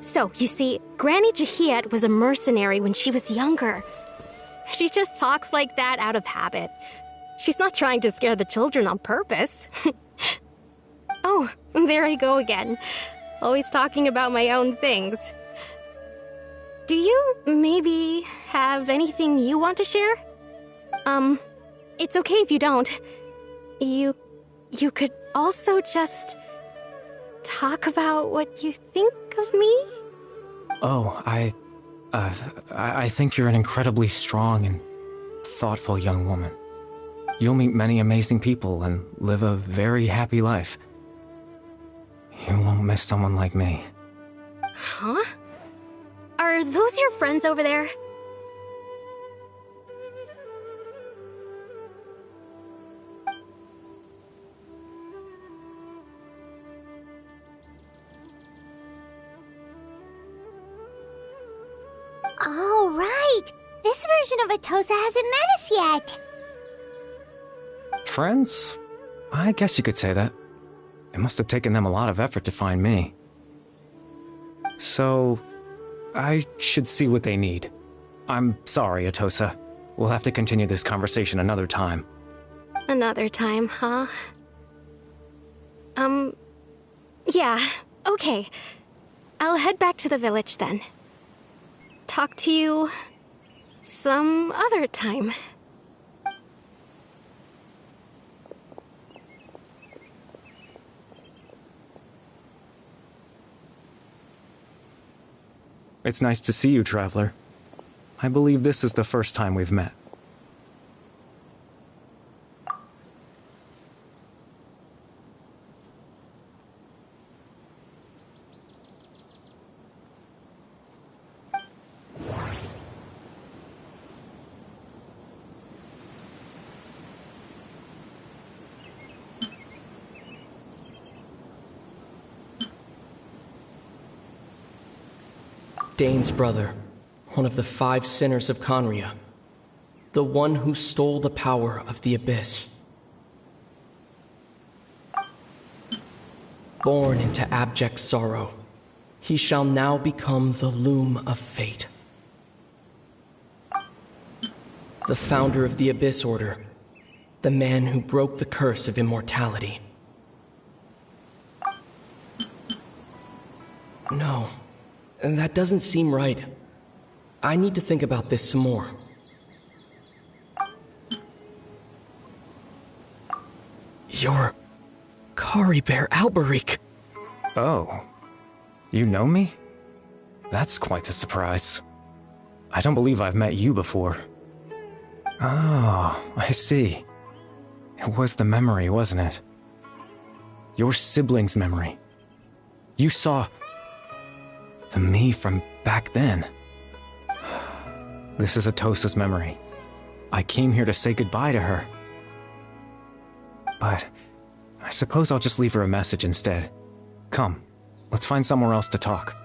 So, you see, Granny Jahiet was a mercenary when she was younger. She just talks like that out of habit. She's not trying to scare the children on purpose. Oh, there I go again. Always talking about my own things. Do you maybe have anything you want to share? It's okay if you don't. You could also just talk about what you think of me? Oh, I think you're an incredibly strong and thoughtful young woman. You'll meet many amazing people and live a very happy life. You won't miss someone like me. Huh? Are those your friends over there? Oh, right! This version of Atosa hasn't met us yet! Friends? I guess you could say that. It must have taken them a lot of effort to find me. So, I should see what they need. I'm sorry, Atosa. We'll have to continue this conversation another time. Another time, huh? Yeah, okay. I'll head back to the village then. Talk to you some other time. It's nice to see you, Traveler. I believe this is the first time we've met. Dane's brother, one of the 5 sinners of Conria, the one who stole the power of the Abyss. Born into abject sorrow, he shall now become the loom of fate. The founder of the Abyss Order, the man who broke the curse of immortality. No. That doesn't seem right. I need to think about this some more. You're Kari Bear Alberic. Oh. You know me? That's quite the surprise. I don't believe I've met you before. Oh, I see. It was the memory, wasn't it? Your sibling's memory. You saw the me from back then. This is Atosa's memory. I came here to say goodbye to her. But I suppose I'll just leave her a message instead. Come, let's find somewhere else to talk.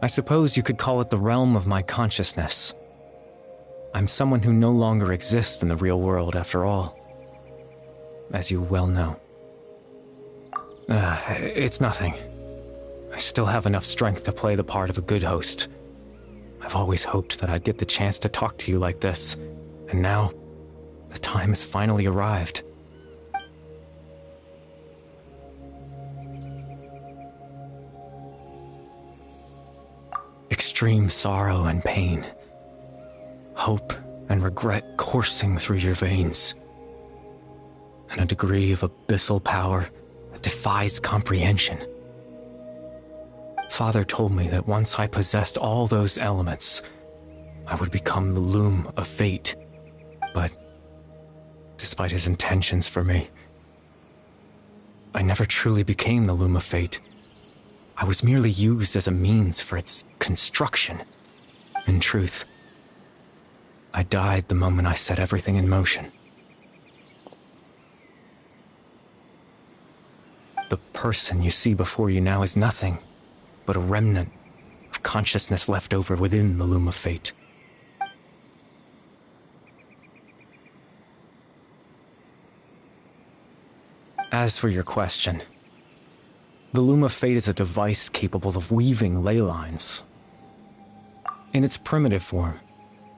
I suppose you could call it the realm of my consciousness. I'm someone who no longer exists in the real world after all, as you well know. It's nothing. I still have enough strength to play the part of a good host. I've always hoped that I'd get the chance to talk to you like this, and now, the time has finally arrived. Extreme sorrow and pain, hope and regret coursing through your veins, and a degree of abyssal power that defies comprehension. Father told me that once I possessed all those elements, I would become the loom of fate. But despite his intentions for me, I never truly became the loom of fate. I was merely used as a means for its construction. In truth, I died the moment I set everything in motion. The person you see before you now is nothing but a remnant of consciousness left over within the loom of fate. As for your question, the loom of fate is a device capable of weaving ley lines. In its primitive form,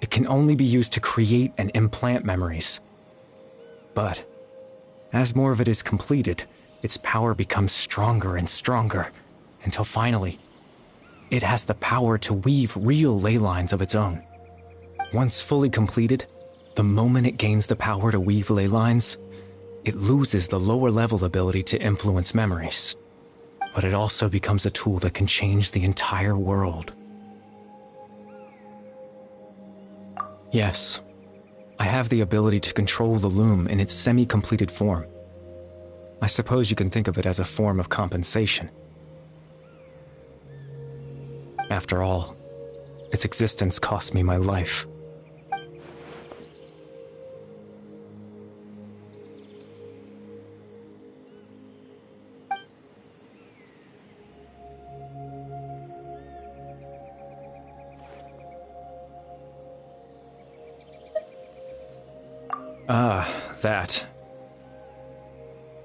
it can only be used to create and implant memories. But as more of it is completed, its power becomes stronger and stronger, until finally, it has the power to weave real ley lines of its own. Once fully completed, the moment it gains the power to weave ley lines, it loses the lower-level ability to influence memories. But it also becomes a tool that can change the entire world. Yes, I have the ability to control the loom in its semi-completed form. I suppose you can think of it as a form of compensation. After all, its existence cost me my life. That.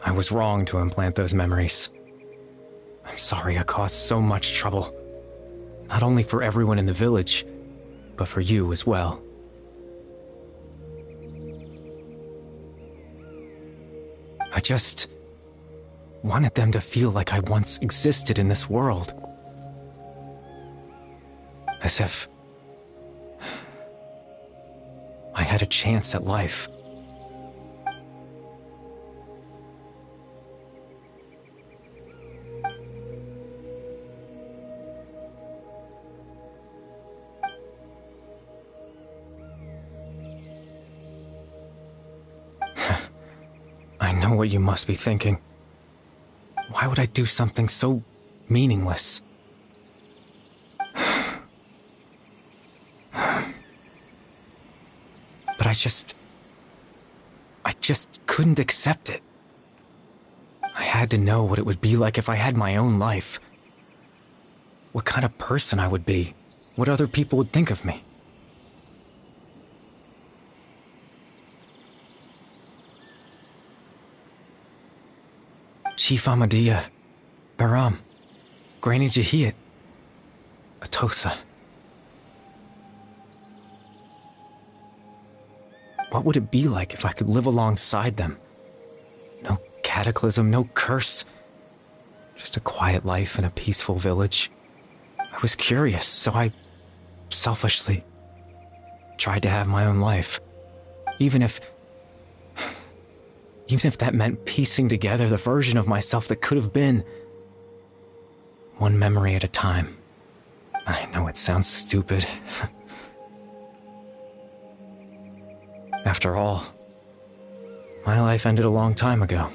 I was wrong to implant those memories. I'm sorry I caused so much trouble. Not only for everyone in the village, but for you as well. I just wanted them to feel like I once existed in this world. As if I had a chance at life. I know what you must be thinking. Why would I do something so meaningless? But I just couldn't accept it. I had to know what it would be like if I had my own life. What kind of person I would be. What other people would think of me. Chief Ahmadiyya, Baram, Granny Jahiyat, Atosa. What would it be like if I could live alongside them? No cataclysm, no curse. Just a quiet life in a peaceful village. I was curious, so I selfishly tried to have my own life. Even if that meant piecing together the version of myself that could have been. One memory at a time. I know it sounds stupid. After all, my life ended a long time ago.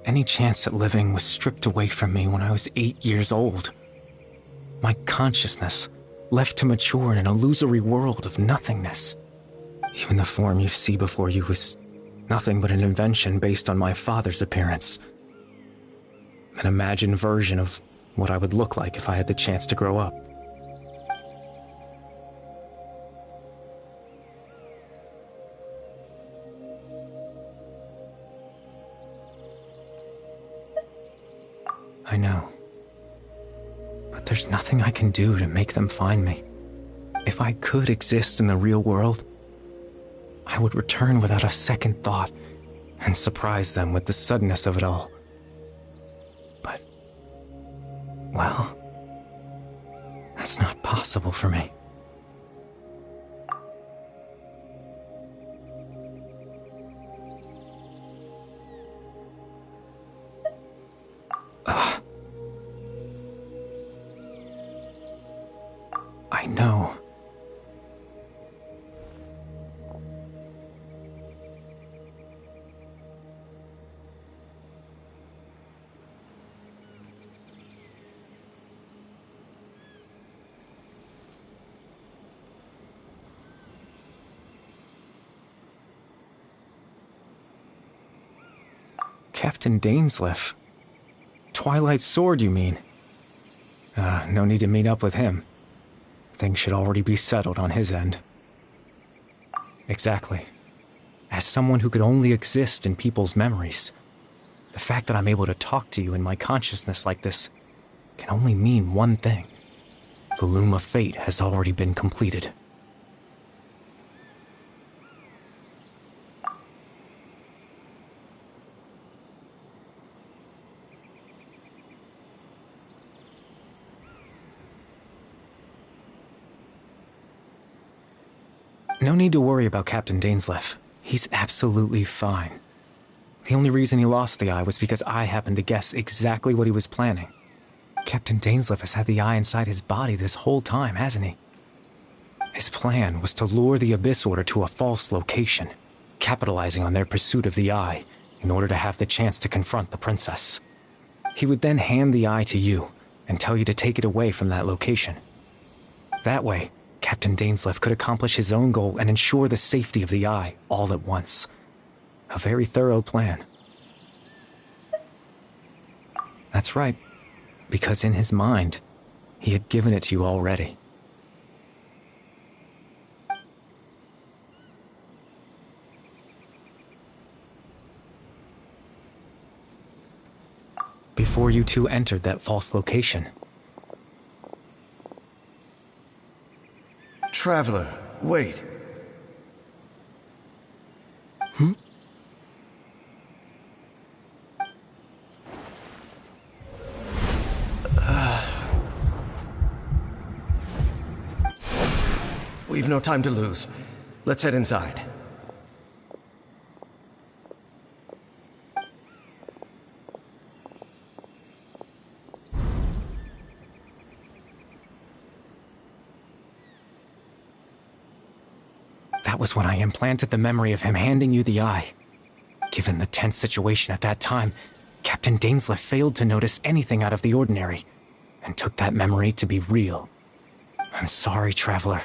Any chance at living was stripped away from me when I was 8 years old. My consciousness left to mature in an illusory world of nothingness. Even the form you see before you was nothing but an invention based on my father's appearance. An imagined version of what I would look like if I had the chance to grow up. I know. But there's nothing I can do to make them find me. If I could exist in the real world, I would return without a second thought and surprise them with the suddenness of it all. But, well, that's not possible for me. I know. Captain Dainsleif. Twilight Sword, you mean? No need to meet up with him. Things should already be settled on his end. Exactly. As someone who could only exist in people's memories, the fact that I'm able to talk to you in my consciousness like this can only mean one thing. The Loom of Fate has already been completed. No need to worry about Captain Dainsleif. He's absolutely fine. The only reason he lost the eye was because I happened to guess exactly what he was planning. Captain Dainsleif has had the eye inside his body this whole time, hasn't he? His plan was to lure the Abyss Order to a false location, capitalizing on their pursuit of the eye in order to have the chance to confront the princess. He would then hand the eye to you and tell you to take it away from that location. That way, Captain Dainsleif could accomplish his own goal and ensure the safety of the eye all at once. A very thorough plan. That's right, because in his mind, he had given it to you already. Before you two entered that false location. Traveler, wait. We've no time to lose. Let's head inside. That was when I implanted the memory of him handing you the eye. Given the tense situation at that time, Captain Dainsleif failed to notice anything out of the ordinary, and took that memory to be real. I'm sorry, Traveler,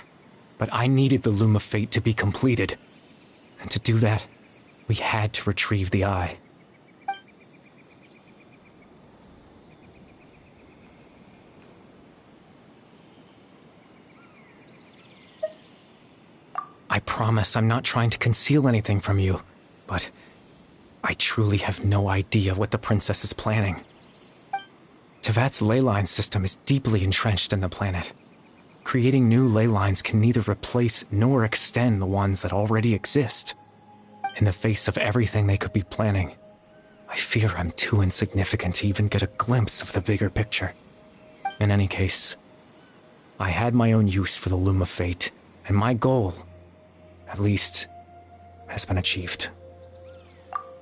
but I needed the Loom of Fate to be completed. And to do that, we had to retrieve the eye. I promise I'm not trying to conceal anything from you, but I truly have no idea what the princess is planning. Tevat's ley line system is deeply entrenched in the planet. Creating new ley lines can neither replace nor extend the ones that already exist. In the face of everything they could be planning, I fear I'm too insignificant to even get a glimpse of the bigger picture. In any case, I had my own use for the Loom of Fate, and my goal, at least, has been achieved.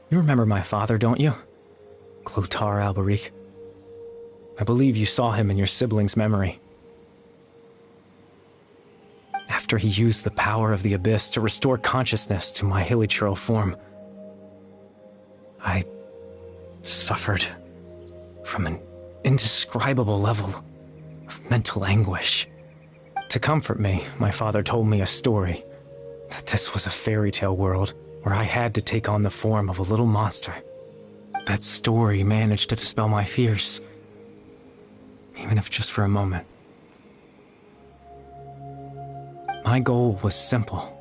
You remember my father, don't you? Clotar Alberic. I believe you saw him in your sibling's memory. After he used the power of the Abyss to restore consciousness to my hilichurl form, I suffered from an indescribable level of mental anguish. To comfort me, my father told me a story, that this was a fairy tale world where I had to take on the form of a little monster. That story managed to dispel my fears. even if just for a moment. My goal was simple: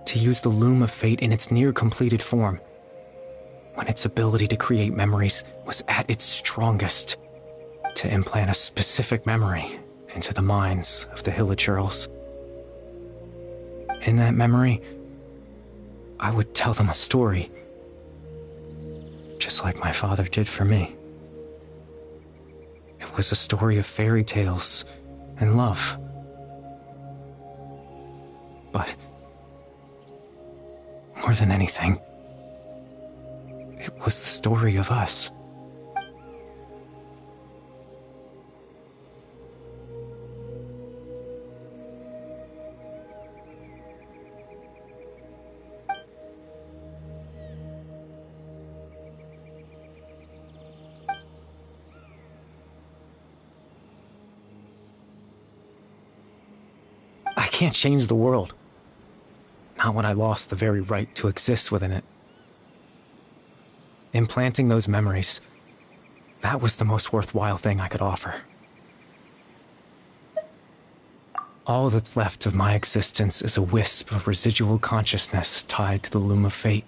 to use the Loom of Fate in its near-completed form, when its ability to create memories was at its strongest, to implant a specific memory into the minds of the Hillagirls. In that memory, I would tell them a story, just like my father did for me. It was a story of fairy tales and love. But more than anything, it was the story of us. I can't change the world. Not when I lost the very right to exist within it. Implanting those memories, that was the most worthwhile thing I could offer. All that's left of my existence is a wisp of residual consciousness tied to the Loom of Fate.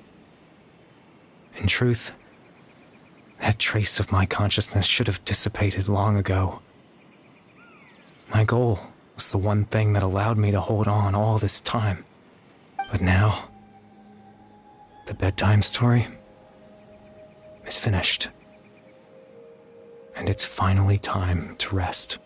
In truth, that trace of my consciousness should have dissipated long ago. My goal was the one thing that allowed me to hold on all this time. But now, the bedtime story is finished. And it's finally time to rest.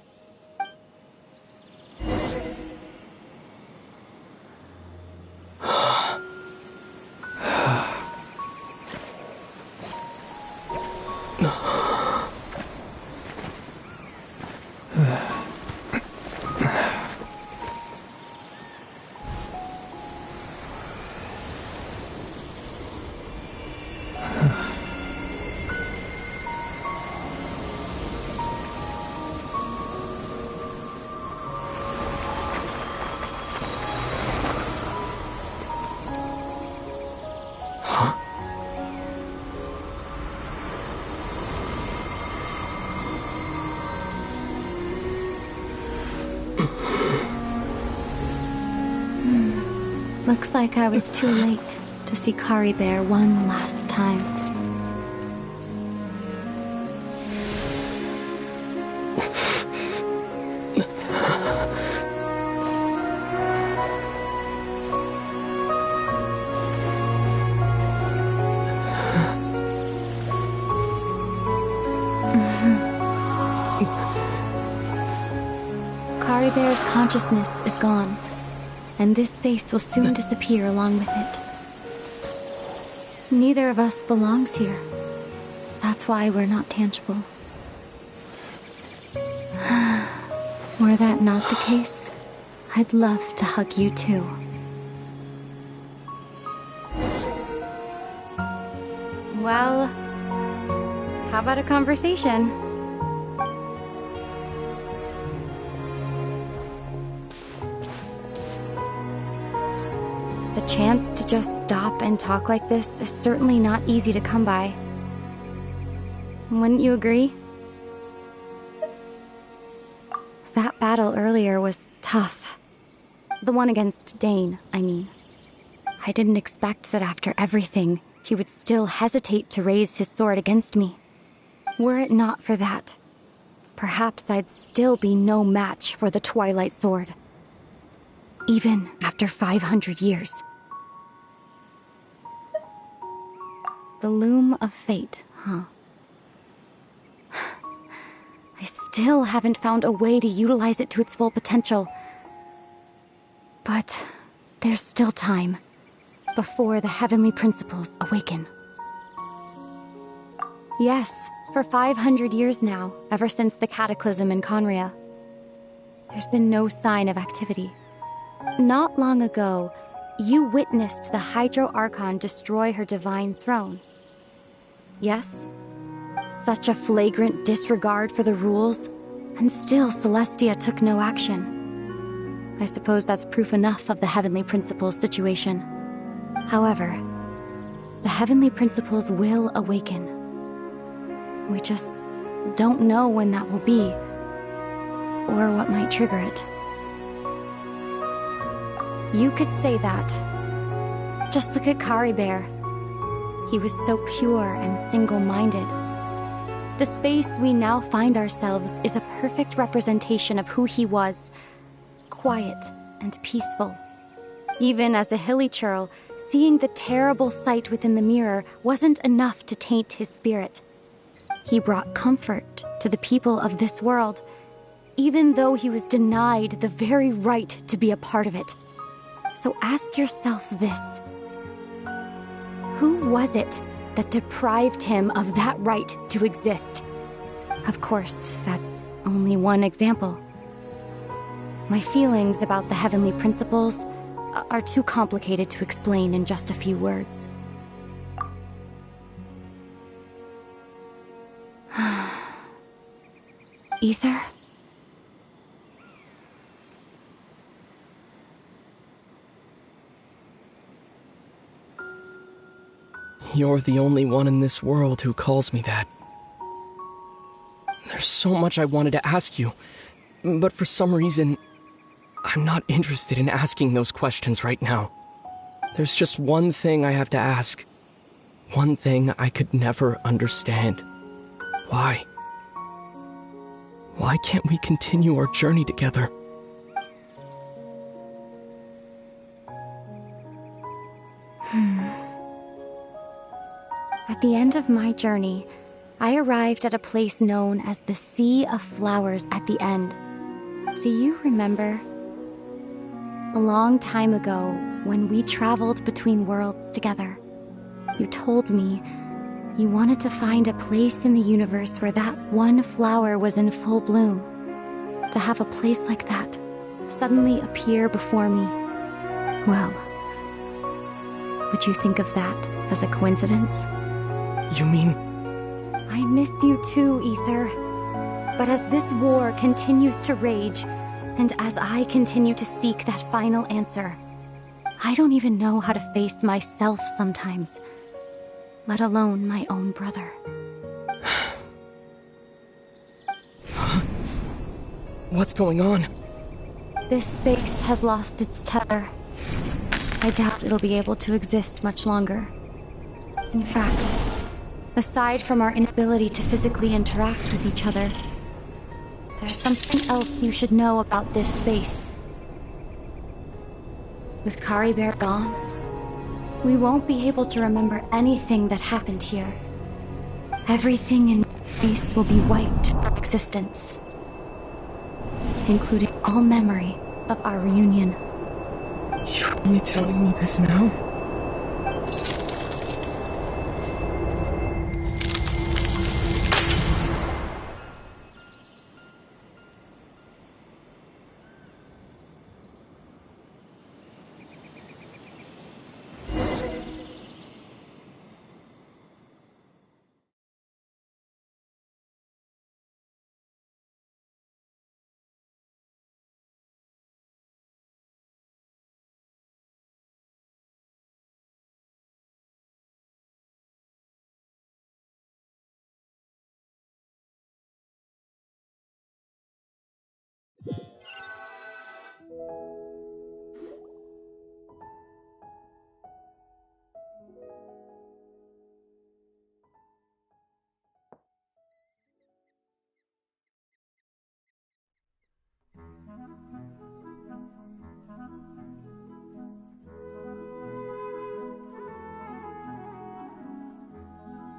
Looks like I was too late to see Kari Bear one last time. Kari Bear's consciousness is gone, and this space will soon disappear along with it. Neither of us belongs here. That's why we're not tangible. Were that not the case, I'd love to hug you too. Well, how about a conversation? The chance to just stop and talk like this is certainly not easy to come by. Wouldn't you agree? That battle earlier was tough. The one against Dane, I mean. I didn't expect that after everything, he would still hesitate to raise his sword against me. Were it not for that, perhaps I'd still be no match for the Twilight Sword. Even after 500 years. The Loom of Fate, huh? I still haven't found a way to utilize it to its full potential. But there's still time, before the heavenly principles awaken. Yes, for 500 years now, ever since the cataclysm in Conria, there's been no sign of activity. Not long ago, you witnessed the Hydro Archon destroy her divine throne. Yes? Such a flagrant disregard for the rules, and still Celestia took no action. I suppose that's proof enough of the Heavenly Principles situation. However, the Heavenly Principles will awaken. We just don't know when that will be, or what might trigger it. You could say that. Just look at Kari Bear. He was so pure and single-minded. The space we now find ourselves is a perfect representation of who he was. Quiet and peaceful. Even as a hilly churl, seeing the terrible sight within the mirror wasn't enough to taint his spirit. He brought comfort to the people of this world, even though he was denied the very right to be a part of it. So ask yourself this. Who was it that deprived him of that right to exist? Of course, that's only one example. My feelings about the heavenly principles are too complicated to explain in just a few words. Ether? You're the only one in this world who calls me that. There's so much I wanted to ask you, but for some reason, I'm not interested in asking those questions right now. There's just one thing I have to ask. One thing I could never understand. Why? Why can't we continue our journey together? At the end of my journey, I arrived at a place known as the Sea of Flowers at the end. Do you remember? A long time ago, when we traveled between worlds together, you told me you wanted to find a place in the universe where that one flower was in full bloom. To have a place like that suddenly appear before me. Well, would you think of that as a coincidence? You mean... I miss you too, Ether. But as this war continues to rage, and as I continue to seek that final answer, I don't even know how to face myself sometimes, let alone my own brother. What's going on? This space has lost its tether. I doubt it'll be able to exist much longer. In fact, aside from our inability to physically interact with each other, there's something else you should know about this space. With Kari Bear gone, we won't be able to remember anything that happened here. Everything in this space will be wiped from existence, including all memory of our reunion. You're only telling me this now?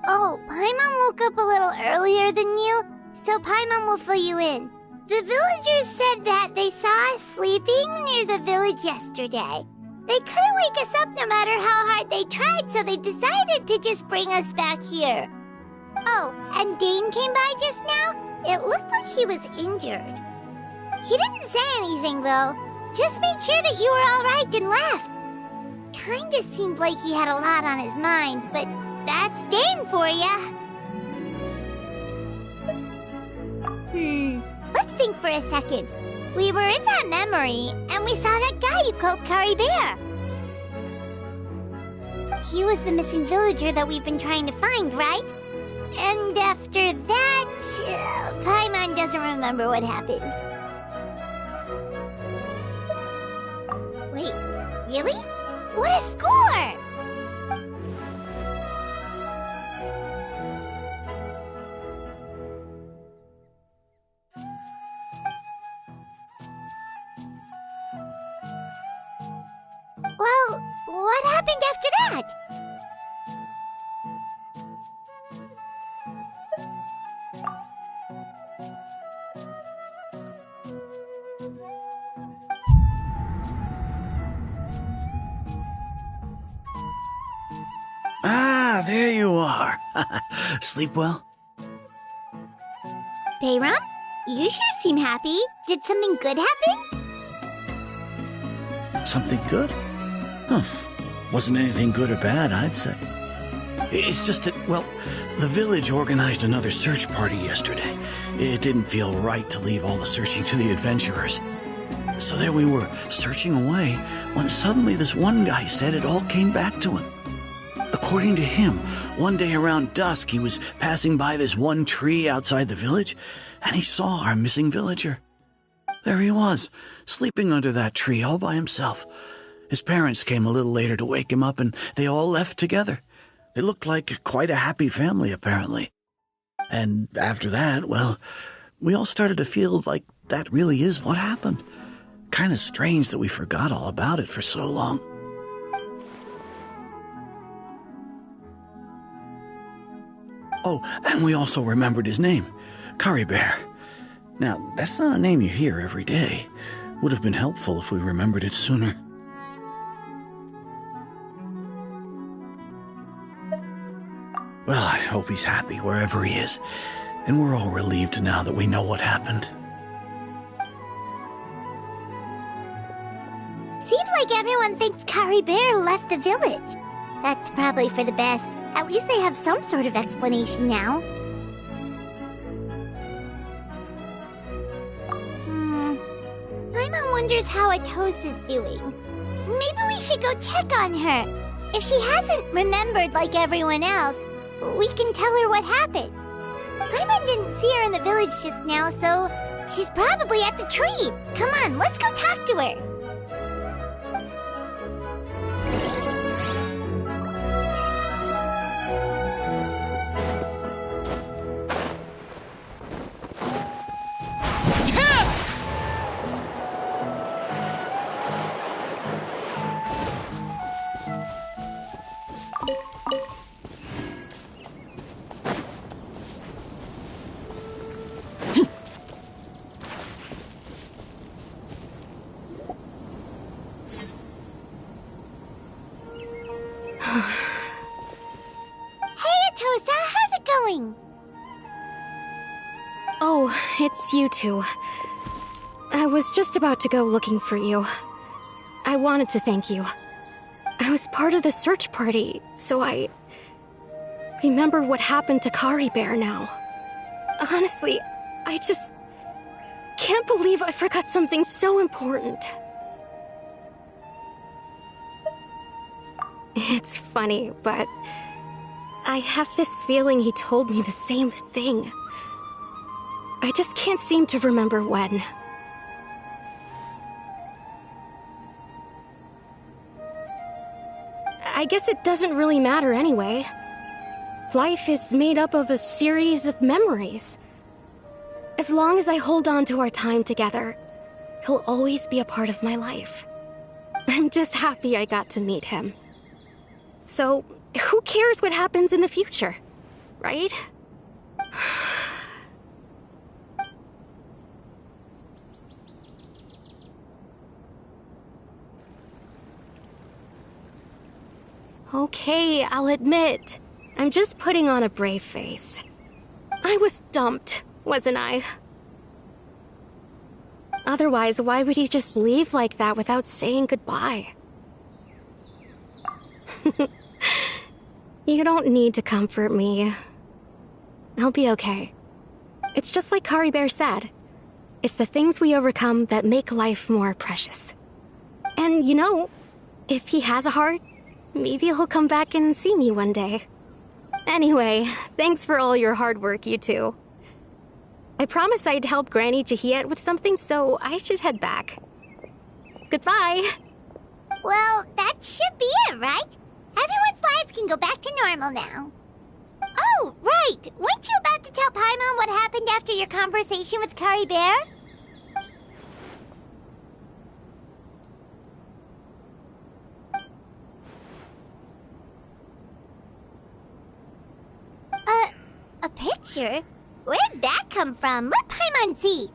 Oh, Paimon woke up a little earlier than you, so Paimon will fill you in. The villagers said that they saw us sleeping near the village yesterday. They couldn't wake us up no matter how hard they tried, so they decided to just bring us back here. Oh, and Dane came by just now. It looked like he was injured. He didn't say anything, though. Just made sure that you were all right and left. Kinda seemed like he had a lot on his mind, but that's Dane for ya. Let's think for a second. We were in that memory, and we saw that guy you called Kari Bear. He was the missing villager that we've been trying to find, right? And after that, Paimon doesn't remember what happened. Really? What a score! Well, what happened after that? Ah, there you are. Sleep well? Bayram, you sure seem happy. Did something good happen? Something good? Huh. Wasn't anything good or bad, I'd say. It's just that, well, the village organized another search party yesterday. It didn't feel right to leave all the searching to the adventurers. So there we were, searching away, when suddenly this one guy said it all came back to him. According to him, one day around dusk he was passing by this one tree outside the village, and he saw our missing villager. There he was, sleeping under that tree all by himself. His parents came a little later to wake him up, and they all left together. They looked like quite a happy family, apparently. And after that, well, we all started to feel like that really is what happened. Kind of strange that we forgot all about it for so long. Oh, and we also remembered his name, Curry Bear. Now, that's not a name you hear every day. Would have been helpful if we remembered it sooner. Well, I hope he's happy wherever he is, and we're all relieved now that we know what happened. Seems like everyone thinks Curry Bear left the village. That's probably for the best. At least they have some sort of explanation now. Paimon wonders how Atosa's doing. Maybe we should go check on her. If she hasn't remembered like everyone else, we can tell her what happened. Paimon didn't see her in the village just now, so she's probably at the tree. Come on, let's go talk to her. Oh, it's you two. I was just about to go looking for you. I wanted to thank you. I was part of the search party, so I remember what happened to Curry Bear now. Honestly, I just can't believe I forgot something so important. It's funny, but I have this feeling he told me the same thing. I just can't seem to remember when. I guess it doesn't really matter anyway. Life is made up of a series of memories. As long as I hold on to our time together, he'll always be a part of my life. I'm just happy I got to meet him. So, who cares what happens in the future, right? Okay, I'll admit, I'm just putting on a brave face. I was dumped, wasn't I? Otherwise, why would he just leave like that without saying goodbye? You don't need to comfort me. I'll be okay. It's just like Curry Bear said. It's the things we overcome that make life more precious. And you know, if he has a heart, maybe he'll come back and see me one day. Anyway, thanks for all your hard work, you two. I promised I'd help Granny Jahiet with something, so I should head back. Goodbye! Well, that should be it, right? Everyone's lives can go back to normal now. Oh, right! Weren't you about to tell Paimon what happened after your conversation with Kari Bear? A picture? Where'd that come from? Let Paimon see.